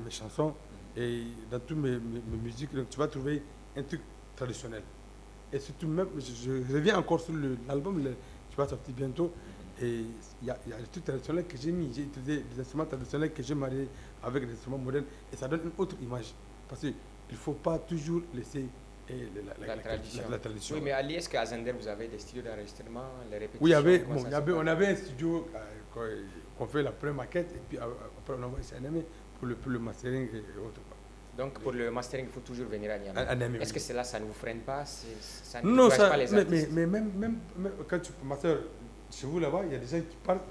chansons et dans toutes mes musiques, donc, tu vas trouver un truc traditionnel. Et surtout, même, je reviens encore sur l'album qui va sortir bientôt. Et il y a des trucs traditionnels que j'ai mis. J'ai utilisé des instruments traditionnels que j'ai mariés avec des instruments modernes. Et ça donne une autre image. Parce qu'il ne faut pas toujours laisser la tradition. Oui, mais Ali, est-ce qu'à Zender, vous avez des studios d'enregistrement, les répétitions? Oui, on avait un studio qu'on fait la première maquette. Et puis après, on envoie ici à Niamey pour le mastering et autres. Donc pour le mastering, il faut toujours venir à Niamey. Est-ce que cela, ça ne vous freine pas? Ça ne non, pas les artistes? Mais même quand tu master chez vous là-bas, il y a des gens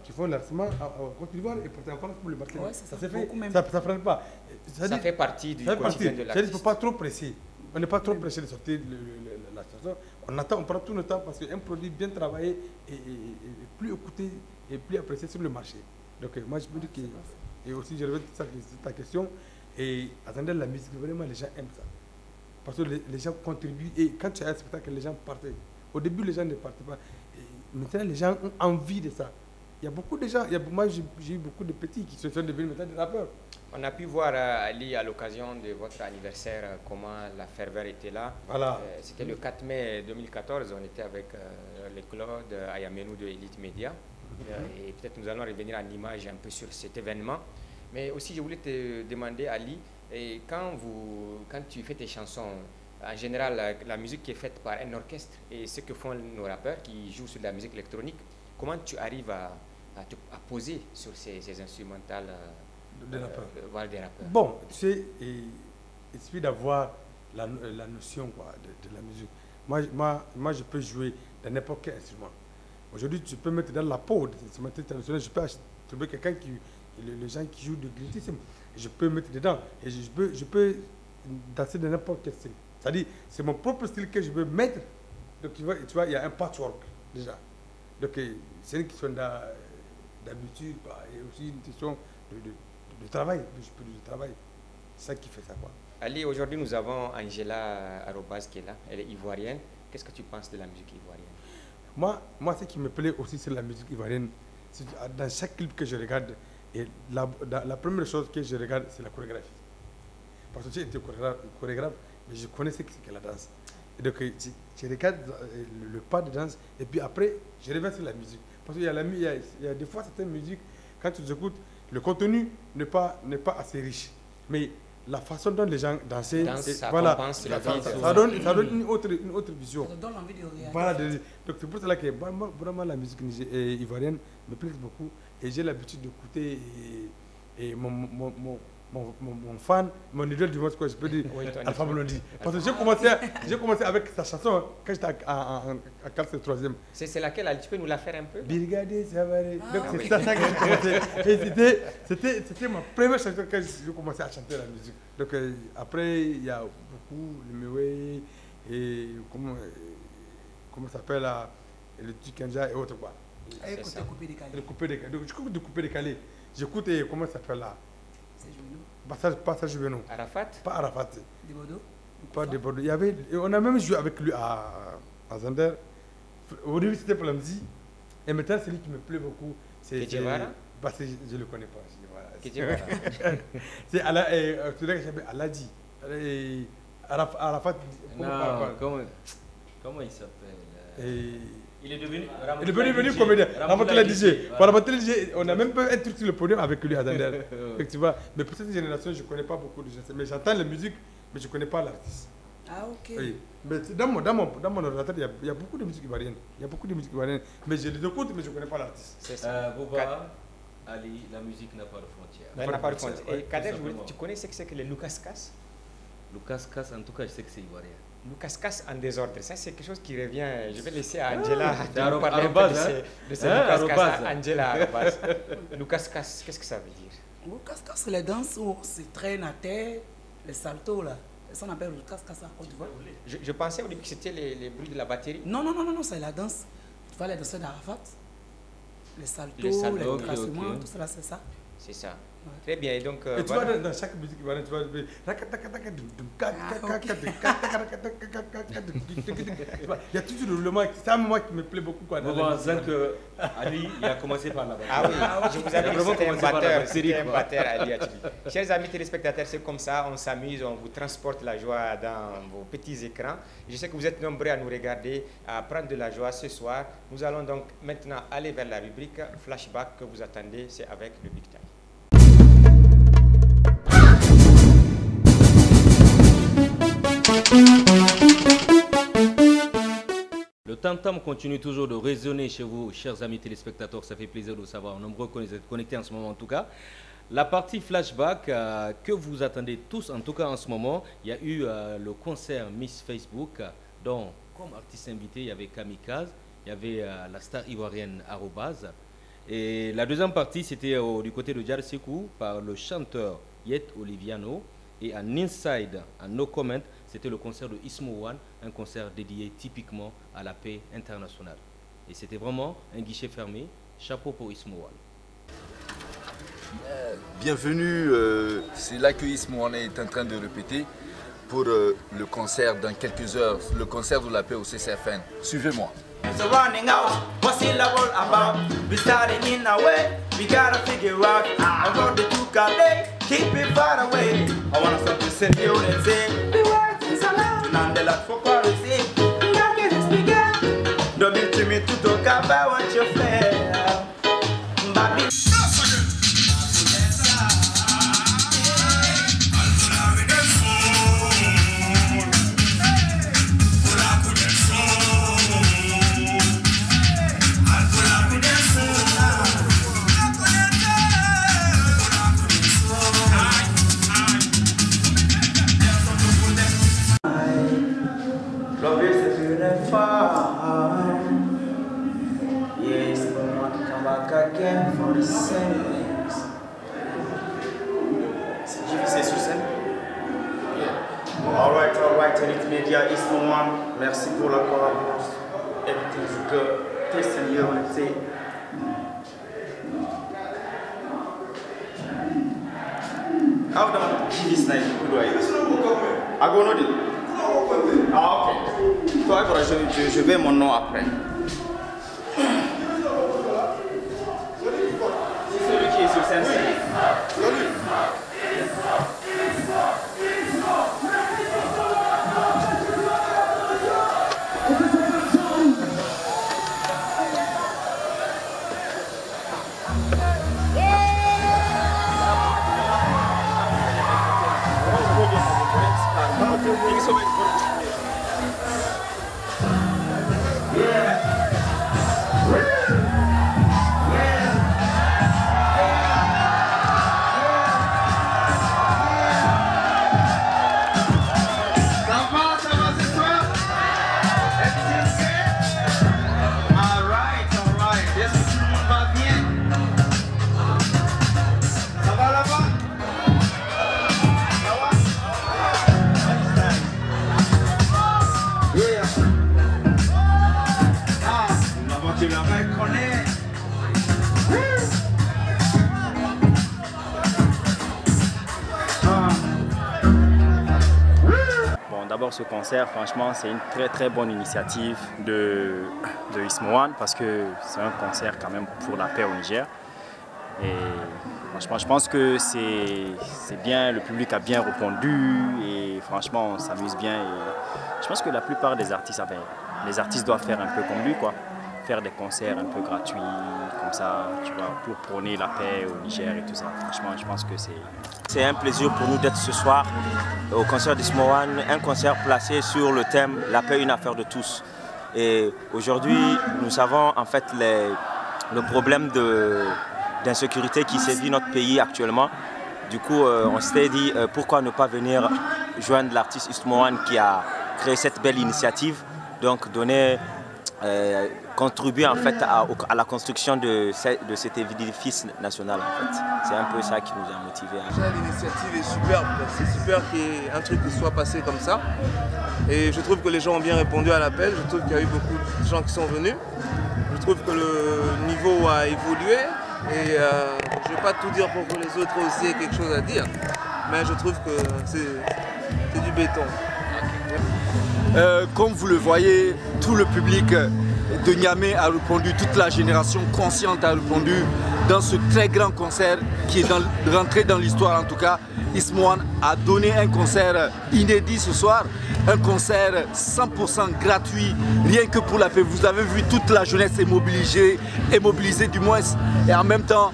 qui font l'enregistrement à Côte d'Ivoire et partent en France pour le mastering. Ouais, ça ne freine pas. Ça fait partie du quotidien de l'artiste. Il ne faut pas trop presser. On n'est pas trop pressé de sortir la chanson. On attend, on prend tout le temps parce qu'un produit bien travaillé est plus écouté et plus apprécié sur le marché. Donc moi je me dis que, et aussi je reviens sur ta question, Et attendez, la musique, vraiment, les gens aiment ça. Parce que les gens contribuent. Et quand tu as un spectacle, les gens partent. Au début, les gens ne partent pas. Et maintenant, les gens ont envie de ça. Il y a beaucoup de gens. Moi, j'ai eu beaucoup de petits qui se sont devenus maintenant des rappeurs. On a pu voir, Ali, à l'occasion de votre anniversaire, comment la ferveur était là. Voilà. C'était le 4 mai 2014. On était avec le Claude Ayamenou de Elite Media. Et peut-être nous allons revenir en image un peu sur cet événement. Mais aussi, je voulais te demander, Ali, et quand tu fais tes chansons, en général, la musique qui est faite par un orchestre et ce que font nos rappeurs qui jouent sur la musique électronique, comment tu arrives à poser sur ces instrumentales des rappeurs. Des rappeurs? Bon, tu sais, il suffit d'avoir la notion quoi, de la musique. Moi, je peux jouer dans n'importe quel instrument. Aujourd'hui, tu peux mettre dans la peau de l'instrument traditionnel, je peux trouver quelqu'un les gens qui jouent de glytisme, je peux mettre dedans et je peux danser de n'importe quel style. C'est-à-dire, c'est mon propre style que je veux mettre. Donc, tu vois, il y a un patchwork déjà. Donc, c'est une question d'habitude et aussi une question de travail. Je peux du travail. C'est ça qui fait ça, quoi. Ali, aujourd'hui, nous avons Angela Arobase qui est là. Elle est ivoirienne. Qu'est-ce que tu penses de la musique ivoirienne? Moi, ce qui me plaît aussi, c'est la musique ivoirienne. Dans chaque clip que je regarde, et la première chose que je regarde, c'est la chorégraphie. Parce que j'ai été chorégraphe, mais je connais ce qu'est la danse. Et donc, je regarde le pas de danse, et puis après, je reviens sur la musique. Parce qu'il y a des fois certaines musiques, quand tu les écoutes, le contenu n'est pas assez riche. Mais la façon dont les gens dansent, ça donne une autre vision. Ça donne envie de regarder. Voilà, donc c'est pour cela que vraiment la musique ivoirienne me plaît beaucoup. Et j'ai l'habitude d'écouter et mon fan, mon idole du monde, quoi, je peux dire, Alpha Blondy. Parce que j'ai commencé avec sa chanson quand j'étais en classe 3e. C'est laquelle? Tu peux nous la faire un peu? Birgade Savare. Donc c'est ça que j'ai commencé. Et c'était ma première chanson quand j'ai commencé à chanter la musique. Donc après, il y a beaucoup, le Mewe, et comment ça s'appelle, le Tukanja et autres, quoi. Et côté coupé décalé. Le coupé décalé. Donc j'écoute de coupé décalé. J'écoute, comment ça s'appelle là? Passage Juvenot. Arafat? Pas Arafat. Debodo? Pas Debodo. On a même joué avec lui à Zander. Au début, c'était pour la musique. Et maintenant, celui qui me plaît beaucoup, c'est. Kedjevara? Parce que je ne le connais pas. Kedjevara. C'est celui que j'appelle Aladi. Arafat. Comment il s'appelle? Il est devenu comédien. Ramatoula DJ. On a même pas un truc sur le podium avec lui à Zander. Tu vois, mais pour cette génération, je ne connais pas beaucoup de gens. Mais j'entends la musique, mais je ne connais pas l'artiste. Ah, ok. Oui. Mais dans mon ordinateur, il y a beaucoup de musique ivoirienne. Mais je les écoute, mais je ne connais pas l'artiste. C'est ça. Bouba, Ali, la musique n'a pas de frontières. Elle n'a pas de frontières. Et Kader, tu connais ce que c'est que les Lucas Cass? Lucas Cass, en tout cas, je sais que c'est ivoirien. Lucas Cass en désordre, ça c'est quelque chose qui revient. Je vais laisser à Angela parler de ce Lucas Cass. Angela Lucas Cass, qu'est-ce que ça veut dire? Lucas Cass, c'est les danses où on se traîne à terre, les saltos là. Ça on appelle Lucas Cass en Côte d'Ivoire. Je pensais au début que c'était les bruits de la batterie. Non, c'est la danse. Tu vois les danseurs d'Arafat, les saltos, les tracements, tout cela, c'est ça. C'est ça. Très bien, et donc... et tu vois dans chaque musique ivoirienne, tu vois... Il y a toujours le roulement, c'est ça moi qui me plaît beaucoup. Quoi, bon, que Ali, il a commencé par la batterie. Ah oui, je vous avais dit que c'était un batteur, Ali Atibi. Chers amis téléspectateurs, c'est comme ça, on s'amuse, on vous transporte la joie dans vos petits écrans. Je sais que vous êtes nombreux à nous regarder, à prendre de la joie ce soir. Nous allons donc maintenant aller vers la rubrique Flashback que vous attendez, c'est avec le Big Time. Le tam-tam continue toujours de résonner chez vous, chers amis téléspectateurs. Ça fait plaisir de savoir, nombreux connectés en ce moment en tout cas. La partie flashback que vous attendez tous, en tout cas en ce moment, il y a eu le concert Miss Facebook, dont comme artiste invité, il y avait Kamikaze, il y avait la star ivoirienne Arobase. Et la deuxième partie, c'était du côté de Djar Sekou par le chanteur Yet Oliviano. Et en inside, en no comment, c'était le concert de Ismo One, un concert dédié typiquement à la paix internationale. Et c'était vraiment un guichet fermé. Chapeau pour Ismo One. Bienvenue, c'est là que Ismohan est en train de répéter pour le concert dans quelques heures, le concert de la paix au CCFN. Suivez-moi. So running out, what's it all about? We started in our way, we gotta figure out. I got the two day, keep it far away. I want us to send you and say, the words is allowed. None the lot for policy, we gotta get this bigger. Don't be timid to talk about what you feel. Baby. Again for the same things. C'est difficile sur scène? Yeah. Alright, Elite Media, Ismohan, merci pour la collaboration. Everything's good. Testing you and say. How do you give this night? Who do I use? I go no deal. Ah, ok. Toi, je vais mon nom après. Sur scène. D'abord, ce concert, franchement, c'est une très bonne initiative de Ismohan parce que c'est un concert quand même pour la paix au Niger. Et franchement, je pense que c'est bien, le public a bien répondu et franchement, on s'amuse bien. Et je pense que la plupart des artistes, enfin, les artistes doivent faire un peu comme lui, quoi. Faire des concerts un peu gratuits, comme ça, tu vois, pour prôner la paix au Niger et tout ça. Franchement, je pense que c'est un plaisir pour nous d'être ce soir au concert d'Ismohan, un concert placé sur le thème « La paix, une affaire de tous ». Et aujourd'hui, nous savons en fait le problème d'insécurité qui sévit notre pays actuellement. Du coup, on s'était dit pourquoi ne pas venir joindre l'artiste Ismohan qui a créé cette belle initiative, donc contribuer en fait à la construction de cet édifice national en fait. C'est un peu ça qui nous a motivés. L'initiative est superbe, c'est super qu'il y ait un truc qui soit passé comme ça. Et je trouve que les gens ont bien répondu à l'appel, je trouve qu'il y a eu beaucoup de gens qui sont venus. Je trouve que le niveau a évolué et je ne vais pas tout dire pour que les autres aussi aient quelque chose à dire, mais je trouve que c'est du béton. Comme vous le voyez, tout le public de Niamey a répondu, toute la génération consciente a répondu dans ce très grand concert qui est rentré dans l'histoire en tout cas. Ismohan a donné un concert inédit ce soir, un concert 100% gratuit, rien que pour la paix. Vous avez vu, toute la jeunesse est mobilisée du moins, et en même temps,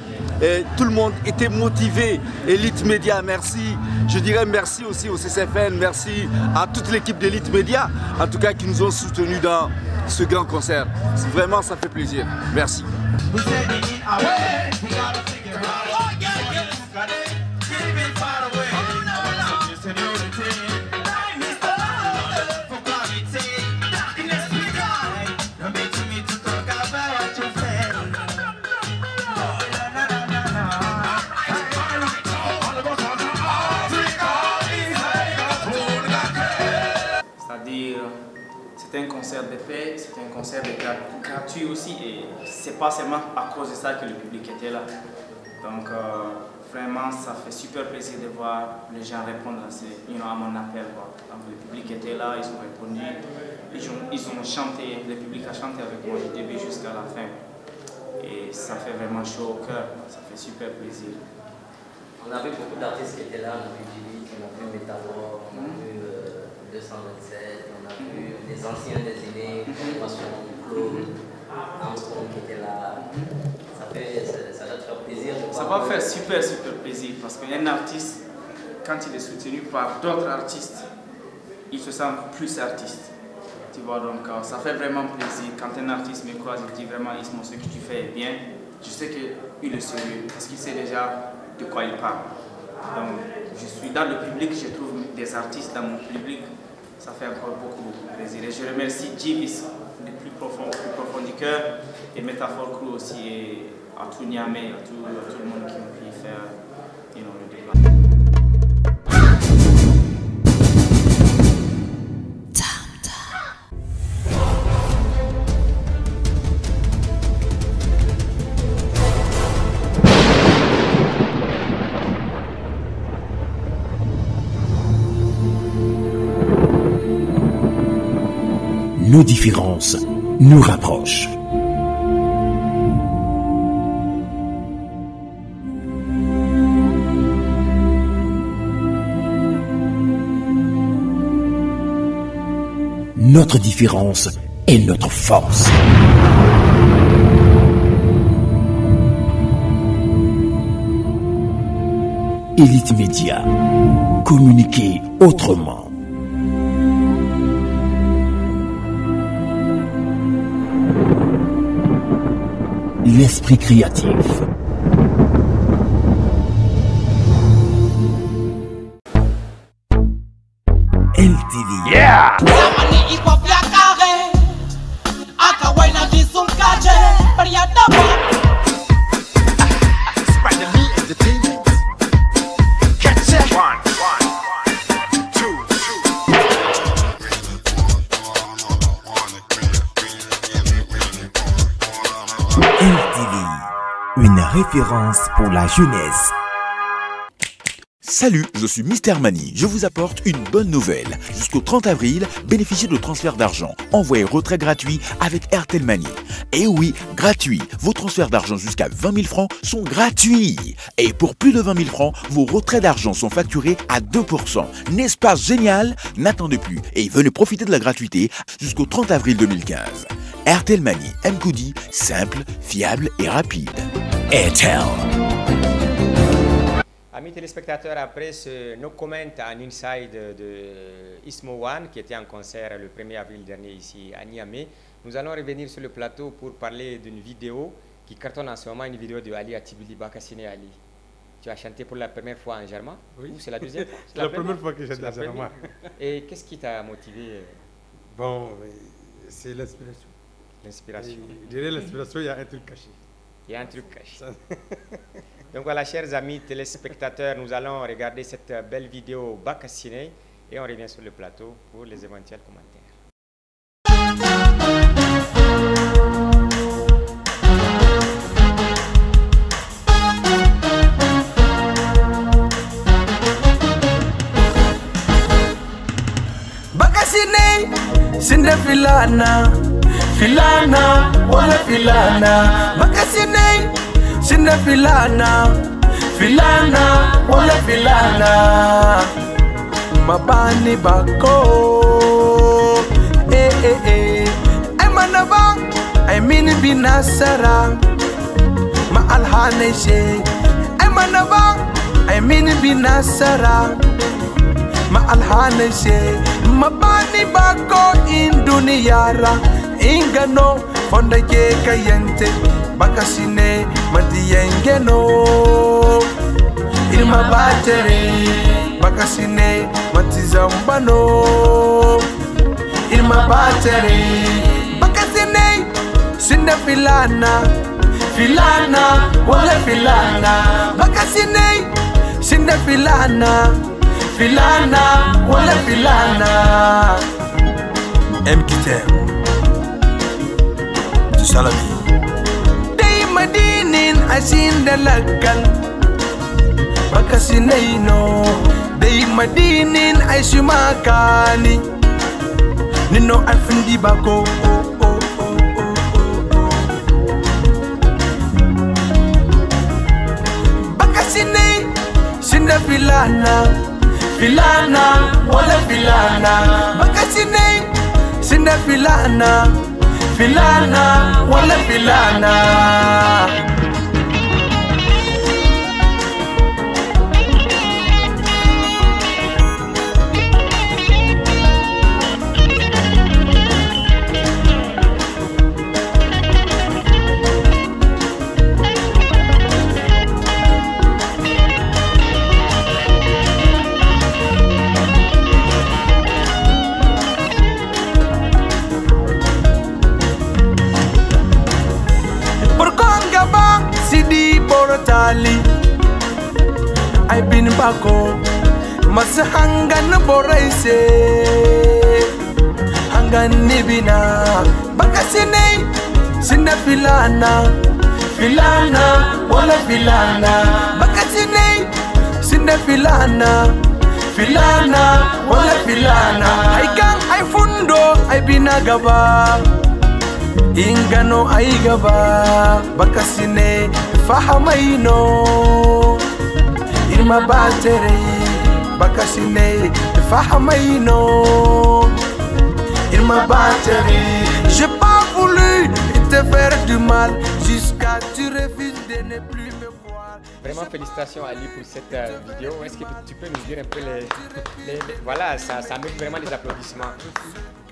tout le monde était motivé. Elite Media, merci. Je dirais merci aussi au CCFN, merci à toute l'équipe d'Elite Media, en tout cas qui nous ont soutenus dans ce grand concert. Vraiment, ça fait plaisir. Merci. C'était un concert de paix, c'était un concert gratuit aussi et c'est pas seulement à cause de ça que le public était là. Donc vraiment, ça fait super plaisir de voir les gens répondre à mon appel. Quoi. Donc le public était là, ils ont répondu, ils ont chanté, le public a chanté avec moi du début jusqu'à la fin. Et ça fait vraiment chaud au cœur, ça fait super plaisir. On a vu beaucoup d'artistes qui étaient là, on a vu Gilly, on a vu Métaphore, on a vu 227, on a vu des anciens des aînés, Claude, Armstrong qui était là. Ça va te faire plaisir. Ça va faire super plaisir parce qu'un artiste, quand il est soutenu par d'autres artistes, il se sent plus artiste. Tu vois, donc ça fait vraiment plaisir. Quand un artiste me croise, il dit vraiment Ismo, ce que tu fais est bien. Je sais qu'il est sérieux parce qu'il sait déjà de quoi il parle. Donc je suis dans le public, je trouve des artistes dans mon public. Ça fait encore beaucoup plaisir. Et je remercie Jivis du plus profond du cœur et Métaphore Crew aussi et à tout Niamey, à tout le monde qui ont pu faire le déplacement. Nos différences nous rapprochent. Notre différence est notre force. Elite Média, communiquer autrement. L'esprit créatif. LTV. Yeah! Une référence pour la jeunesse. Salut, je suis Mister Mani. Je vous apporte une bonne nouvelle. Jusqu'au 30 avril, bénéficiez de transferts d'argent. Envoyez retrait gratuit avec Airtel Money. Et oui, gratuit. Vos transferts d'argent jusqu'à 20 000 francs sont gratuits. Et pour plus de 20 000 francs, vos retraits d'argent sont facturés à 2%. N'est-ce pas génial? N'attendez plus et venez profiter de la gratuité jusqu'au 30 avril 2015. Airtel Money, M-Koudi, simple, fiable et rapide. Airtel. Amis téléspectateurs, après nos commentaires en inside de Ismo One, qui était en concert le 1er avril dernier ici à Niamey, nous allons revenir sur le plateau pour parler d'une vidéo qui cartonne en ce moment, une vidéo de Ali Atibili Bakassine Ali. Tu as chanté pour la première fois en germain? Oui. Ou c'est la deuxième fois? C'est la première fois que j'ai chanté en germain. Et qu'est-ce qui t'a motivé? Bon, c'est l'inspiration. L'inspiration. Derrière l'inspiration, il y a un truc caché. Il y a un truc caché. Donc voilà, chers amis téléspectateurs, nous allons regarder cette belle vidéo Bakassine et on revient sur le plateau pour les éventuels commentaires. Bakassine, sinde filana, filana, wala filana. Bakassine, sinde filana, filana, wala filana. Mabani bako, manaba, mini binasara, ma alhaneshe. Manaba, mini binasara, ma alhaneshe. Mabani bako induniyara, ingano fonda ke kayente. Bakassine madiyengeno, ilma batere. Bakassine matizambano, ilma batere. Bakassine sinde filana, filana wala filana. Bakassine sinde filana, filana wala filana. M qui t'aime, tu sais la vie. madinin asin dalakal bakasinaino dei madinin aishumakani nino alfindi bako bakasine sinda filana filana wala filana bakasine sinda filana filana wala filana I been bako mas hangan boraise hangan nibina bakasine sinda filana filana wala filana bakasine sinda filana filana wala filana ay kan ay fundo ay binagaba ingano ay gaba bakasine fahamaino irma batere bakasine fahamaino irma batere j'ai pas voulu te faire du mal jusqu'à tu refuses de ne plus me voir. Vraiment félicitations Ali pour cette vidéo. Est-ce que tu peux nous dire un peu voilà, ça mérite vraiment des applaudissements.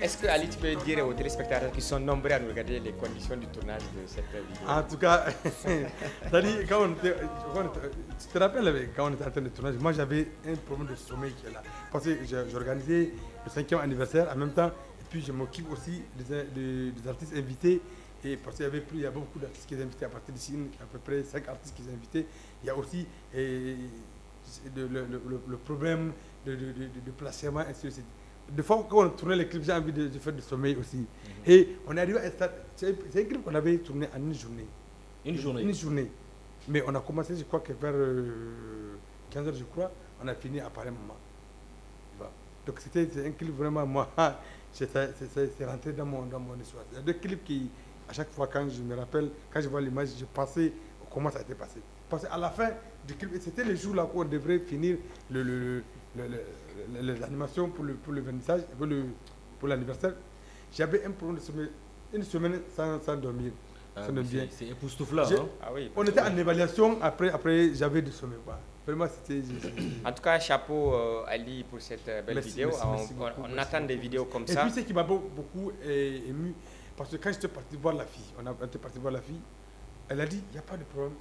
Est-ce que Ali, tu peux dire aux téléspectateurs qui sont nombreux à nous regarder les conditions du tournage de cette vidéo? En tout cas, tu te rappelles quand on était en train de tourner, moi j'avais un problème de sommeil qui est là. Parce que j'organisais le 5e anniversaire en même temps, et puis je m'occupe aussi des artistes invités. Et parce qu'il y a beaucoup d'artistes qui sont invités à partir d'ici, à peu près 5 artistes qui sont invités. Il y a aussi le problème de placement, ainsi de suite. Des fois, quand on tournait les clips, j'ai envie de faire du sommeil aussi. Et on est arrivé à ça. C'est un clip qu'on avait tourné en une journée. Une journée. Mais on a commencé, je crois que vers 15h, je crois, on a fini à pareil moment. Donc c'était un clip vraiment, moi, c'est rentré dans mon histoire. Il y a deux clips qui, à chaque fois, quand je me rappelle, quand je vois l'image, je pensais comment ça a été passé. Parce qu'à la fin du clip, c'était le jour là où on devrait finir les animations pour le vernissage, pour l'anniversaire. J'avais un problème de sommeil, une semaine sans dormir. C'est époustouflant. Ah oui, on était en évaluation, après j'avais du sommeil. Vraiment, c'était... En tout cas, chapeau Ali pour cette belle vidéo. On attend des vidéos comme ça. Et puis ce qui m'a beaucoup ému, parce que quand j'étais parti voir la fille, on était parti voir la fille, elle a dit, il n'y a pas de problème,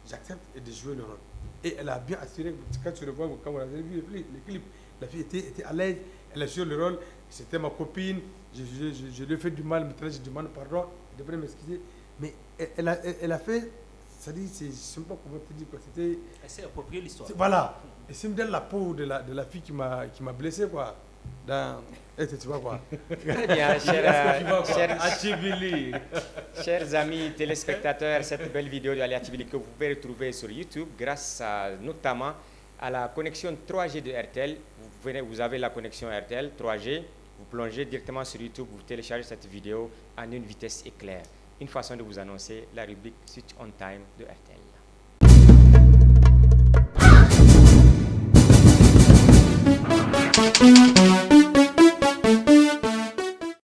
j'accepte de jouer le rôle. Et elle a bien assuré, quand tu le vois, quand on a vu le clip, la fille était à l'aise, elle a joué le rôle, c'était ma copine, je lui ai fait du mal, maintenant je demande pardon, elle devrait m'excuser. Mais elle a fait, ça dit, je ne sais pas comment te dire quoi, c'était... Elle s'est appropriée l'histoire. Voilà, et c'est dans la peau de la fille qui m'a blessé, quoi. Tu vois quoi. Très bien, chers amis téléspectateurs, cette belle vidéo de Ali Atibili que vous pouvez retrouver sur YouTube grâce notamment à la connexion 3G de RTL. Vous avez la connexion RTL 3G, vous plongez directement sur YouTube, vous téléchargez cette vidéo en une vitesse éclair. Une façon de vous annoncer la rubrique Switch on Time de RTL.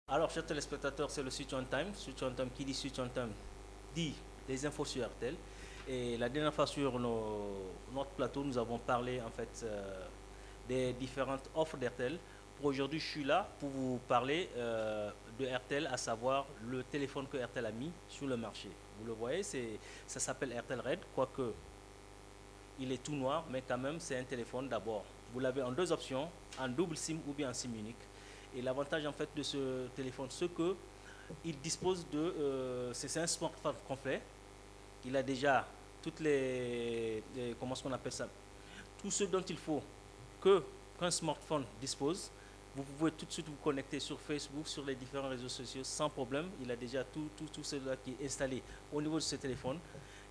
Alors, chers téléspectateurs, c'est le Switch on Time. Switch on Time, qui dit Switch on Time dit les infos sur RTL. Et la dernière fois sur notre plateau, nous avons parlé en fait des différentes offres d'RTL. Pour aujourd'hui, je suis là pour vous parler de RTL, à savoir le téléphone que RTL a mis sur le marché. Vous le voyez, ça s'appelle RTL Red, quoique il est tout noir, mais quand même c'est un téléphone d'abord. Vous l'avez en deux options, en double SIM ou bien en SIM unique. Et l'avantage en fait de ce téléphone, c'est que il dispose de, c'est un smartphone complet. Il a déjà toutes comment est-ce qu'on appelle ça, tout ce dont il faut qu'un smartphone dispose. vous pouvez tout de suite vous connecter sur Facebook, sur les différents réseaux sociaux sans problème. Il a déjà tout cela qui est installé au niveau de ce téléphone.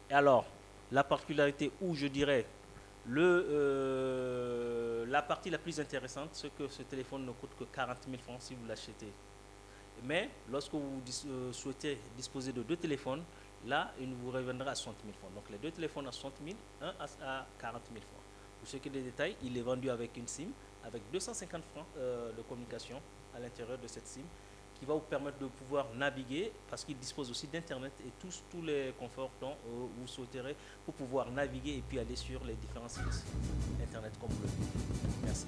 Et alors, la particularité où je dirais la partie la plus intéressante, c'est que ce téléphone ne coûte que 40 000 francs si vous l'achetez. Mais lorsque vous souhaitez disposer de 2 téléphones, là, il vous reviendra à 60 000 francs. Donc les 2 téléphones à 60 000, un à 40 000 francs. Pour ce qui est des détails, il est vendu avec une SIM, avec 250 francs de communication à l'intérieur de cette SIM, qui va vous permettre de pouvoir naviguer, parce qu'il dispose aussi d'Internet et tous les conforts dont vous souhaiterez pour pouvoir naviguer et puis aller sur les différents sites Internet comme vous le voulez. Merci.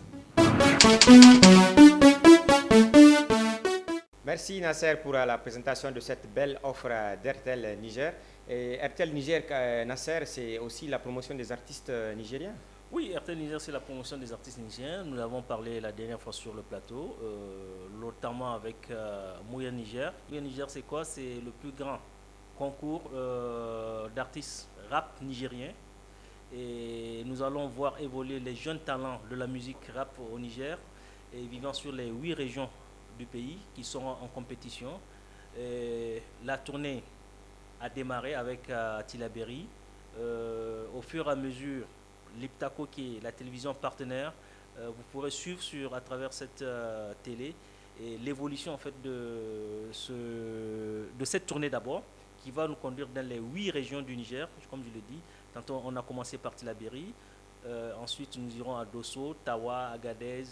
Merci Nasser pour la présentation de cette belle offre d'Airtel Niger. Et Airtel Niger, Nasser, c'est aussi la promotion des artistes nigériens? Oui, Airtel Niger, c'est la promotion des artistes nigériens. Nous l'avons parlé la dernière fois sur le plateau, notamment avec Mouya Niger. Mouya Niger, c'est quoi? C'est le plus grand concours d'artistes rap nigériens. Et nous allons voir évoluer les jeunes talents de la musique rap au Niger, et vivant sur les 8 régions du pays qui seront en compétition. Et la tournée a démarré avec Tilaberi. Au fur et à mesure, Liptako, qui est la télévision partenaire, vous pourrez suivre à travers cette télé et l'évolution en fait de cette tournée d'abord, qui va nous conduire dans les 8 régions du Niger, comme je l'ai dit. Tantôt on a commencé par Tilaberi, ensuite nous irons à Dosso, Tawa, Agadez,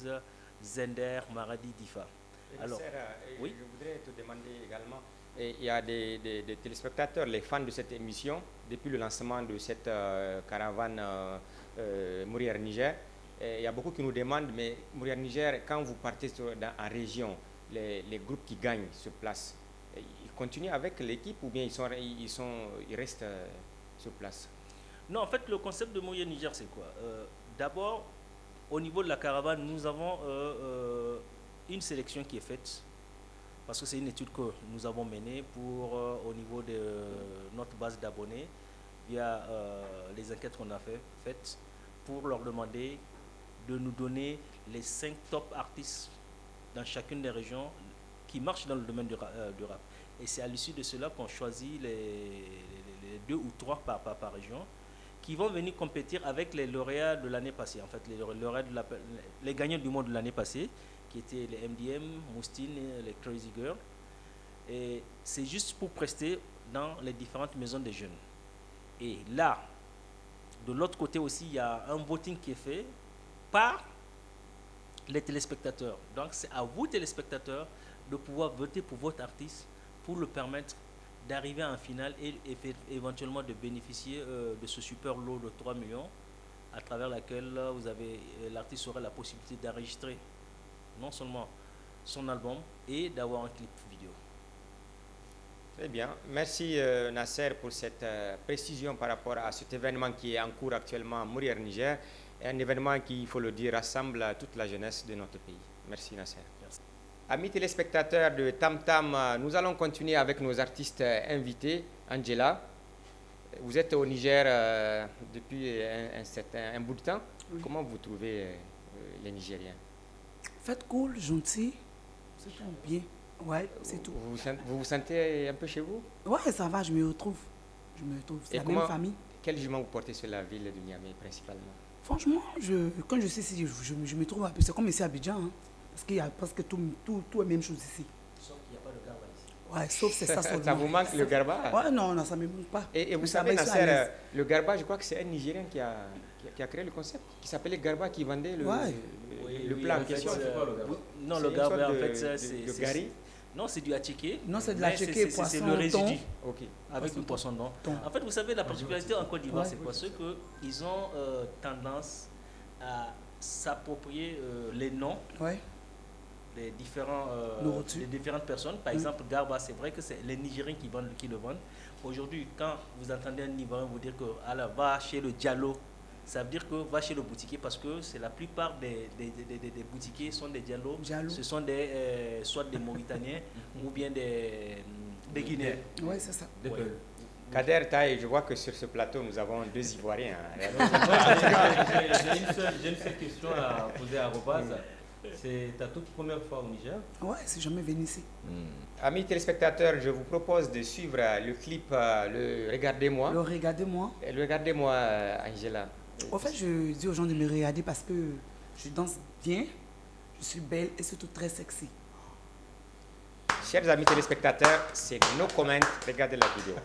Zender, Maradi, Difa. Alors, oui? Je voudrais te demander également, il y a des téléspectateurs, les fans de cette émission, depuis le lancement de cette caravane Mourir Niger, il y a beaucoup qui nous demandent, mais Mourir Niger, quand vous partez en région, les groupes qui gagnent sur place, ils continuent avec l'équipe ou bien ils restent sur place? Non, en fait, le concept de Mourir Niger, c'est quoi? D'abord, au niveau de la caravane, nous avons une sélection qui est faite, parce que c'est une étude que nous avons menée au niveau de notre base d'abonnés, via les enquêtes qu'on a faites, pour leur demander de nous donner les 5 top artistes dans chacune des régions qui marchent dans le domaine du rap. Et c'est à l'issue de cela qu'on choisit les 2 ou 3 par région, qui vont venir compétir avec les lauréats de l'année passée, en fait, les gagnants du monde de l'année passée, qui étaient les MDM, Moustine, les Crazy Girls. Et c'est juste pour prester dans les différentes maisons des jeunes. Et là, de l'autre côté aussi, il y a un voting qui est fait par les téléspectateurs. Donc c'est à vous, téléspectateurs, de pouvoir voter pour votre artiste pour le permettre d'arriver en finale et éventuellement de bénéficier de ce super lot de 3 millions, à travers laquelle l'artiste aura la possibilité d'enregistrer non seulement son album et d'avoir un clip vidéo. Très bien. Merci Nasser pour cette précision par rapport à cet événement qui est en cours actuellement à Mourir Niger, un événement qui, il faut le dire, rassemble toute la jeunesse de notre pays. Merci Nasser. Merci. Amis téléspectateurs de Tam Tam, nous allons continuer avec nos artistes invités. Angela, vous êtes au Niger depuis un bout de temps. Oui. Comment vous trouvez les Nigériens? Faites cool, gentil, c'est tout bien. Ouais, c'est tout. Vous vous sentez un peu chez vous? Ouais, ça va, je me retrouve. C'est la même famille. Quel jugement vous portez sur la ville de Niamey principalement? Franchement, quand je sais ici, je me trouve un peu. C'est comme ici à Abidjan, hein, parce qu'il y a presque tout la même chose ici. Sauf qu'il n'y a pas de garba ici. Ouais, sauf c'est ça seulement. Ça vous manque le garba? Ouais, non, ça ne me manque pas. Et vous savez, Nasser, le garba, je crois que c'est un Nigérien qui a créé le concept, qui s'appelait Garba, qui vendait le plat en question. Non, le garba, en fait, c'est gari. Non, c'est du attiqué. Non, c'est de l'attiqué, poisson, c'est le résidu. Okay. Avec du poisson d'eau. En fait, vous savez, la particularité en Côte d'Ivoire, c'est quoi? C'est qu'ils ont tendance à s'approprier les noms des différentes personnes. Par exemple, Garba, c'est vrai que c'est les Nigériens qui le vendent. Aujourd'hui, quand vous entendez un Ivoirien vous dire que va chez le Diallo, ça veut dire que va chez le boutiquier, parce que c'est la plupart des boutiquiers sont des Diallo. Ce sont soit des Mauritaniens ou bien des Guinéens. Oui, c'est ça. Ouais. Kader Taï, je vois que sur ce plateau, nous avons 2 Ivoiriens. J'ai une seule question à poser à Robaz. C'est ta toute première fois au Niger? Ouais, c'est jamais venu ici. Amis téléspectateurs, je vous propose de suivre le clip le Regardez-moi. Le Regardez-moi. Le Regardez-moi, Angela. En fait, je dis aux gens de me regarder parce que je danse bien, je suis belle et surtout très sexy. Chers amis téléspectateurs, c'est nos comments. Regardez la vidéo.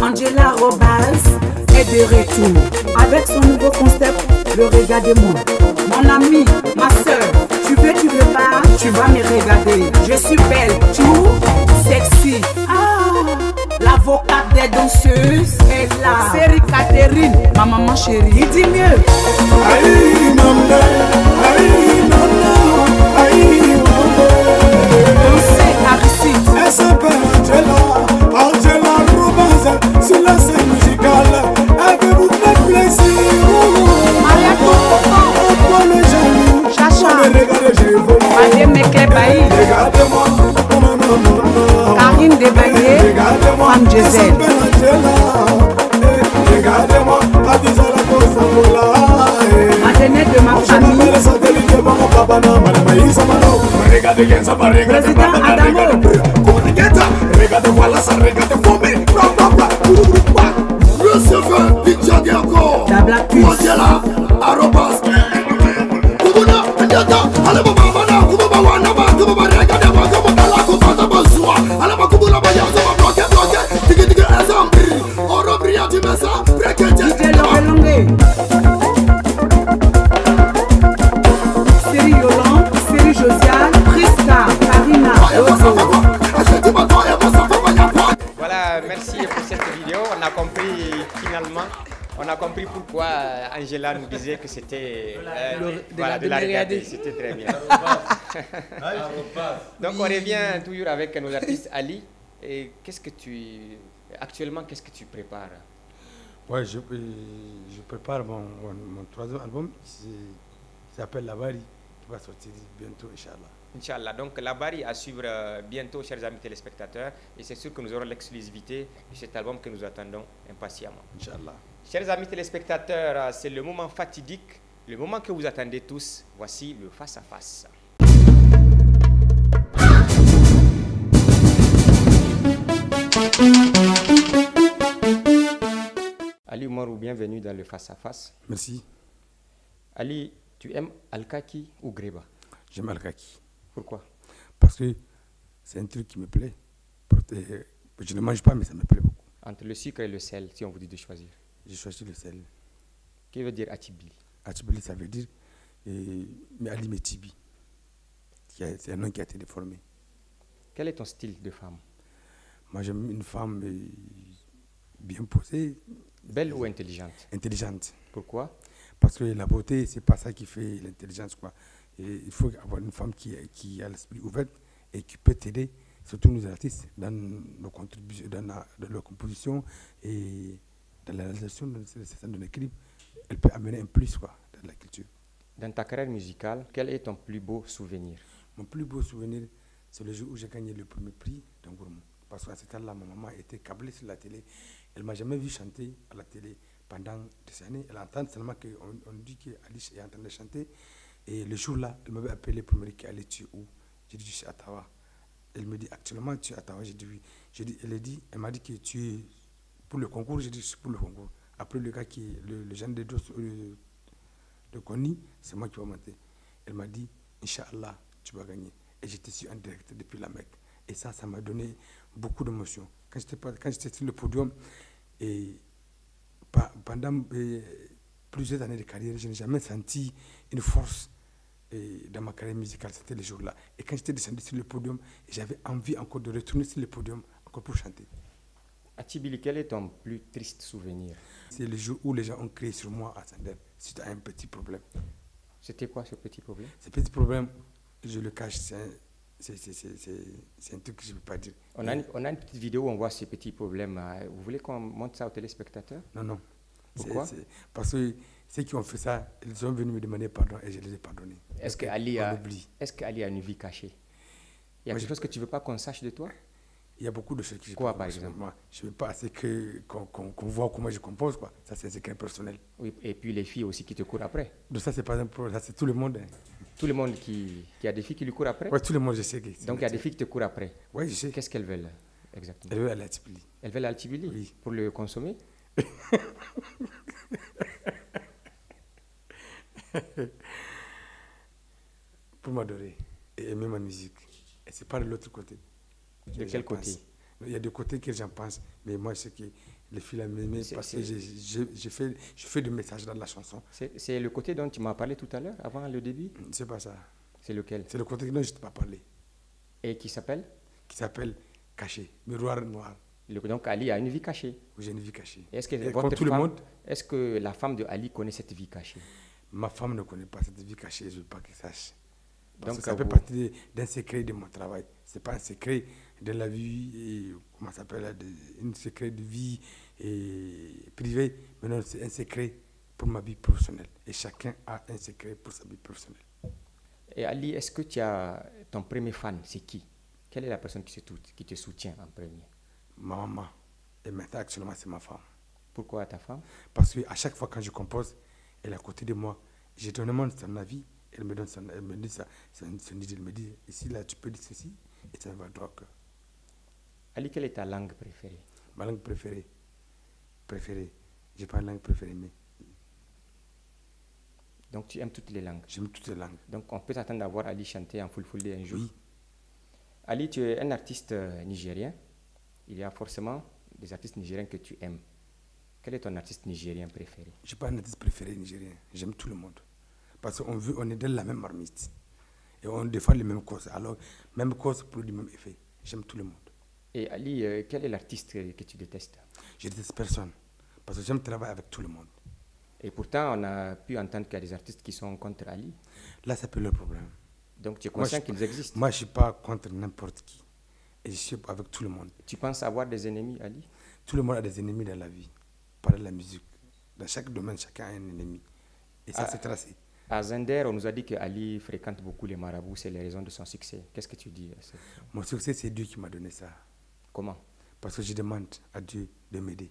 Angela Robaz est de retour avec son nouveau concept, le Regardez-moi. Mon ami, ma soeur, tu veux pas, tu vas me regarder. Je suis belle, tout sexy. L'avocate des danseuses est là. Série Catherine, ma maman chérie. Il dit mieux. Aïe, maman, aïe, maman, aïe, maman. Dansez, Aristide. Elle s'appelle Angela Robaz, sur la scène musicale. Elle veut vous faire plaisir. Maria Coco. Pour les jaloux, Chacha. Regardez, je vous Madame Mekebaï. Regardez-moi. Karine Debaillé. Femme Gisèle. Regardez-moi, Madeleine de ma famille. Président Adamo. Recevez Picture Diako. La Black Peace. Angela Arobas. Kubuna, Ndiata, Alaba Bana, Kuba Wana, Kuba Rega, Kuba Kuba Bazua, Alaba Kubula Baya, Bloqué, Tiki Tiki Azambi, Orobria Timesa, Brekete, Série Yolande, Série Josiane, Priska, Karina. Voilà, merci pour cette vidéo. On a compris finalement, on a compris pourquoi Angela nous disait que c'était voilà, de la regarder. C'était très bien. Donc on revient toujours avec nos artistes. Ali, et actuellement, qu'est-ce que tu prépares? Ouais, je prépare mon troisième album, qui s'appelle Labari, qui va sortir bientôt, Inch'Allah. Inch'Allah. Donc Labari à suivre bientôt, chers amis téléspectateurs, et c'est sûr que nous aurons l'exclusivité de cet album que nous attendons impatiemment. Inch'Allah. Chers amis téléspectateurs, c'est le moment fatidique, le moment que vous attendez tous. Voici le face-à-face. Ali Oumarou, bienvenue dans le face-à-face. Merci. Ali, tu aimes Alkaki ou Greba? J'aime Alkaki. Pourquoi? Parce que c'est un truc qui me plaît. Je ne mange pas, mais ça me plaît beaucoup. Entre le sucre et le sel, si on vous dit de choisir? J'ai choisi le sel. Qu'est-ce que veut dire Atibili? Atibili, ça veut dire Ali Metibi. C'est un nom qui a été déformé. Quel est ton style de femme? Moi, j'aime une femme bien posée. Belle ou intelligente? Intelligente. Pourquoi? Parce que la beauté, c'est pas ça qui fait l'intelligence, quoi. Et il faut avoir une femme qui a l'esprit ouvert et qui peut t'aider, surtout nous artistes, dans nos contributions, dans leur composition et dans la réalisation de certains clips. Elle peut amener un plus, quoi, dans la culture. Dans ta carrière musicale, quel est ton plus beau souvenir? Mon plus beau souvenir, c'est le jour où j'ai gagné le premier prix d'Angourmou. Parce qu'à ce temps-là, ma maman était câblée sur la télé. Elle ne m'a jamais vu chanter à la télé pendant des années. Elle entend seulement qu'on dit qu'Alice est en train de chanter. Et le jour-là, elle m'avait appelé pour me dire qu'Alice, tu es où? J'ai dit, je suis à Tawa. Elle me dit, actuellement, tu es à Tawa. J'ai dit, oui. Elle m'a dit que tu es pour le concours. J'ai dit, je suis pour le concours. Après, le gars qui est le jeune de dos, le Koni, c'est moi qui vais monter. Elle m'a dit, Inch'Allah, tu vas gagner. Et j'étais sur en direct depuis la Mecque. Et ça m'a donné beaucoup d'émotions. Quand j'étais sur le podium, et pendant plusieurs années de carrière, je n'ai jamais senti une force dans ma carrière musicale. C'était le jour-là. Et quand j'étais descendu sur le podium, j'avais envie encore de retourner sur le podium encore pour chanter. Atibili, quel est ton plus triste souvenir? C'est le jour où les gens ont crié sur moi à Sander suite à un petit problème. C'était quoi ce petit problème? Ce petit problème, je le cache, c'est un truc que je ne peux pas dire. On a une petite vidéo où on voit ce petit problème. Vous voulez qu'on montre ça aux téléspectateurs? Non, non. Pourquoi? Parce que ceux qui ont fait ça, ils sont venus me demander pardon et je les ai pardonnés. Est-ce qu'Ali a une vie cachée? Il y a quelque chose que tu ne veux pas qu'on sache de toi? Il y a beaucoup de choses que je Quoi, par exemple? Moi, je ne veux pas assez qu'on voit comment je compose, quoi. Ça, c'est un secret personnel. Oui, et puis les filles aussi qui te courent après. Donc ça, c'est pas un problème, ça, c'est tout le monde. Hein. Tout le monde qui a des filles qui lui courent après? Oui, tout le monde, je sais. Donc il y a des filles qui te courent après? Oui, je sais. Qu'est-ce qu'elles veulent exactement? Elles veulent aller à Tibili. Elles veulent aller à Tibili? Oui. Pour le consommer? Pour m'adorer et aimer ma musique. Et c'est pas de l'autre côté. De quel côté? Il y a des côtés que j'en pense, mais moi, je sais que les filles m'aiment parce que je fais des messages dans la chanson. C'est le côté dont tu m'as parlé tout à l'heure, avant le début? C'est pas ça. C'est lequel? C'est le côté dont je ne t'ai pas parlé. Et qui s'appelle? Qui s'appelle Caché, miroir noir. Donc Ali a une vie cachée. Oui, j'ai une vie cachée. Est-ce que est-ce que la femme de Ali connaît cette vie cachée? Ma femme ne connaît pas cette vie cachée, je ne veux pas qu'elle sache. Parce Donc que ça fait partie d'un secret de mon travail. Ce n'est pas un secret de la vie, comment ça s'appelle, un secret de vie privée, mais non, c'est un secret pour ma vie professionnelle. Et chacun a un secret pour sa vie professionnelle. Et Ali, est-ce que tu as ton premier fan, c'est qui? Quelle est la personne qui te soutient en premier? Ma maman. Et maintenant, actuellement, c'est ma femme. Pourquoi ta femme? Parce qu'à chaque fois quand je compose, elle est à côté de moi. Je demande son avis, elle me donne elle me dit ça, son idée, elle me dit, ici, là, tu peux dire ceci, et ça va droit au cœur. Ali, quelle est ta langue préférée? Ma langue préférée? Je n'ai pas une langue préférée, mais... Donc tu aimes toutes les langues? J'aime toutes les langues. Donc on peut s'attendre à voir Ali chanter en fulfulde un jour? Oui. Ali, tu es un artiste nigérien. Il y a forcément des artistes nigériens que tu aimes. Quel est ton artiste nigérien préféré? Je n'ai pas un artiste préféré nigérien. J'aime tout le monde. Parce qu'on est dans la même marmite. Et on défend les mêmes causes. Alors, même cause produit le même effet. J'aime tout le monde. Et Ali, quel est l'artiste que tu détestes? Je déteste personne. Parce que j'aime travailler avec tout le monde. Et pourtant, on a pu entendre qu'il y a des artistes qui sont contre Ali. Là, c'est un peu le problème. Donc tu es conscient qu'ils existent? Moi, je ne suis pas contre n'importe qui. Et je suis avec tout le monde. Tu penses avoir des ennemis, Ali? Tout le monde a des ennemis dans la vie. Par la musique. Dans chaque domaine, chacun a un ennemi. Et ça, c'est tracé. À Zender, on nous a dit que Ali fréquente beaucoup les marabouts. C'est les raisons de son succès. Qu'est-ce que tu dis à ça? Mon succès, c'est Dieu qui m'a donné ça. Comment? Parce que je demande à Dieu de m'aider.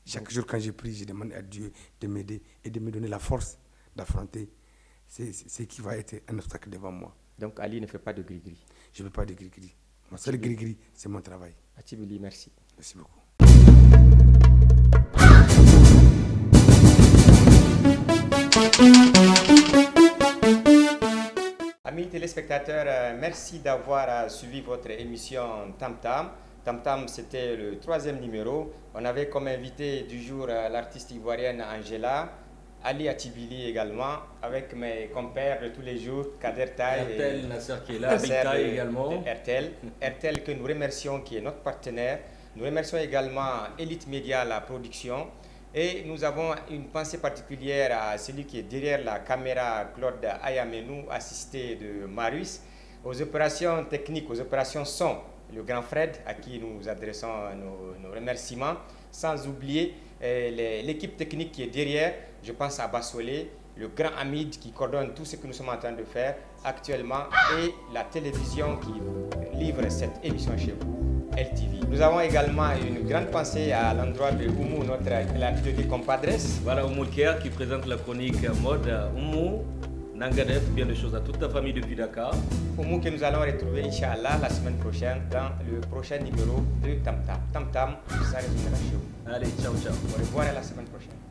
Chaque jour, quand je prie, je demande à Dieu de m'aider et de me donner la force d'affronter ce qui va être un obstacle devant moi. Donc Ali ne fait pas de gris-gris? Je ne fais pas de gris-gris. Mon seul gris-gris, c'est mon travail. Atibili, merci. Merci beaucoup. Amis téléspectateurs, merci d'avoir suivi votre émission Tam Tam. Tam Tam, c'était le 3e numéro. On avait comme invité du jour l'artiste ivoirienne Angela, Ali Atibili également, avec mes compères de tous les jours, Kader Taï et Nasser qui est là, Big Taï également. RTL que nous remercions, qui est notre partenaire. Nous remercions également Elite Media, la production. Et nous avons une pensée particulière à celui qui est derrière la caméra, Claude Ayamenou, assisté de Marius, aux opérations techniques, aux opérations son, le grand Fred, à qui nous adressons nos remerciements, sans oublier l'équipe technique qui est derrière. Je pense à Bassolé, le grand Hamid qui coordonne tout ce que nous sommes en train de faire actuellement, et la télévision qui livre cette émission chez vous, LTV. Nous avons également une grande pensée à l'endroit de Oumou, l'invité de compadres. Voilà Oumou Kia qui présente la chronique mode. Oumou, Nangadef, bien de choses à toute ta famille depuis Dakar. Oumou que nous allons retrouver, Inch'Allah, la semaine prochaine dans le prochain numéro de Tam Tam. Tam Tam, ça résumera chez vous. Allez, ciao, ciao. Au revoir à la semaine prochaine.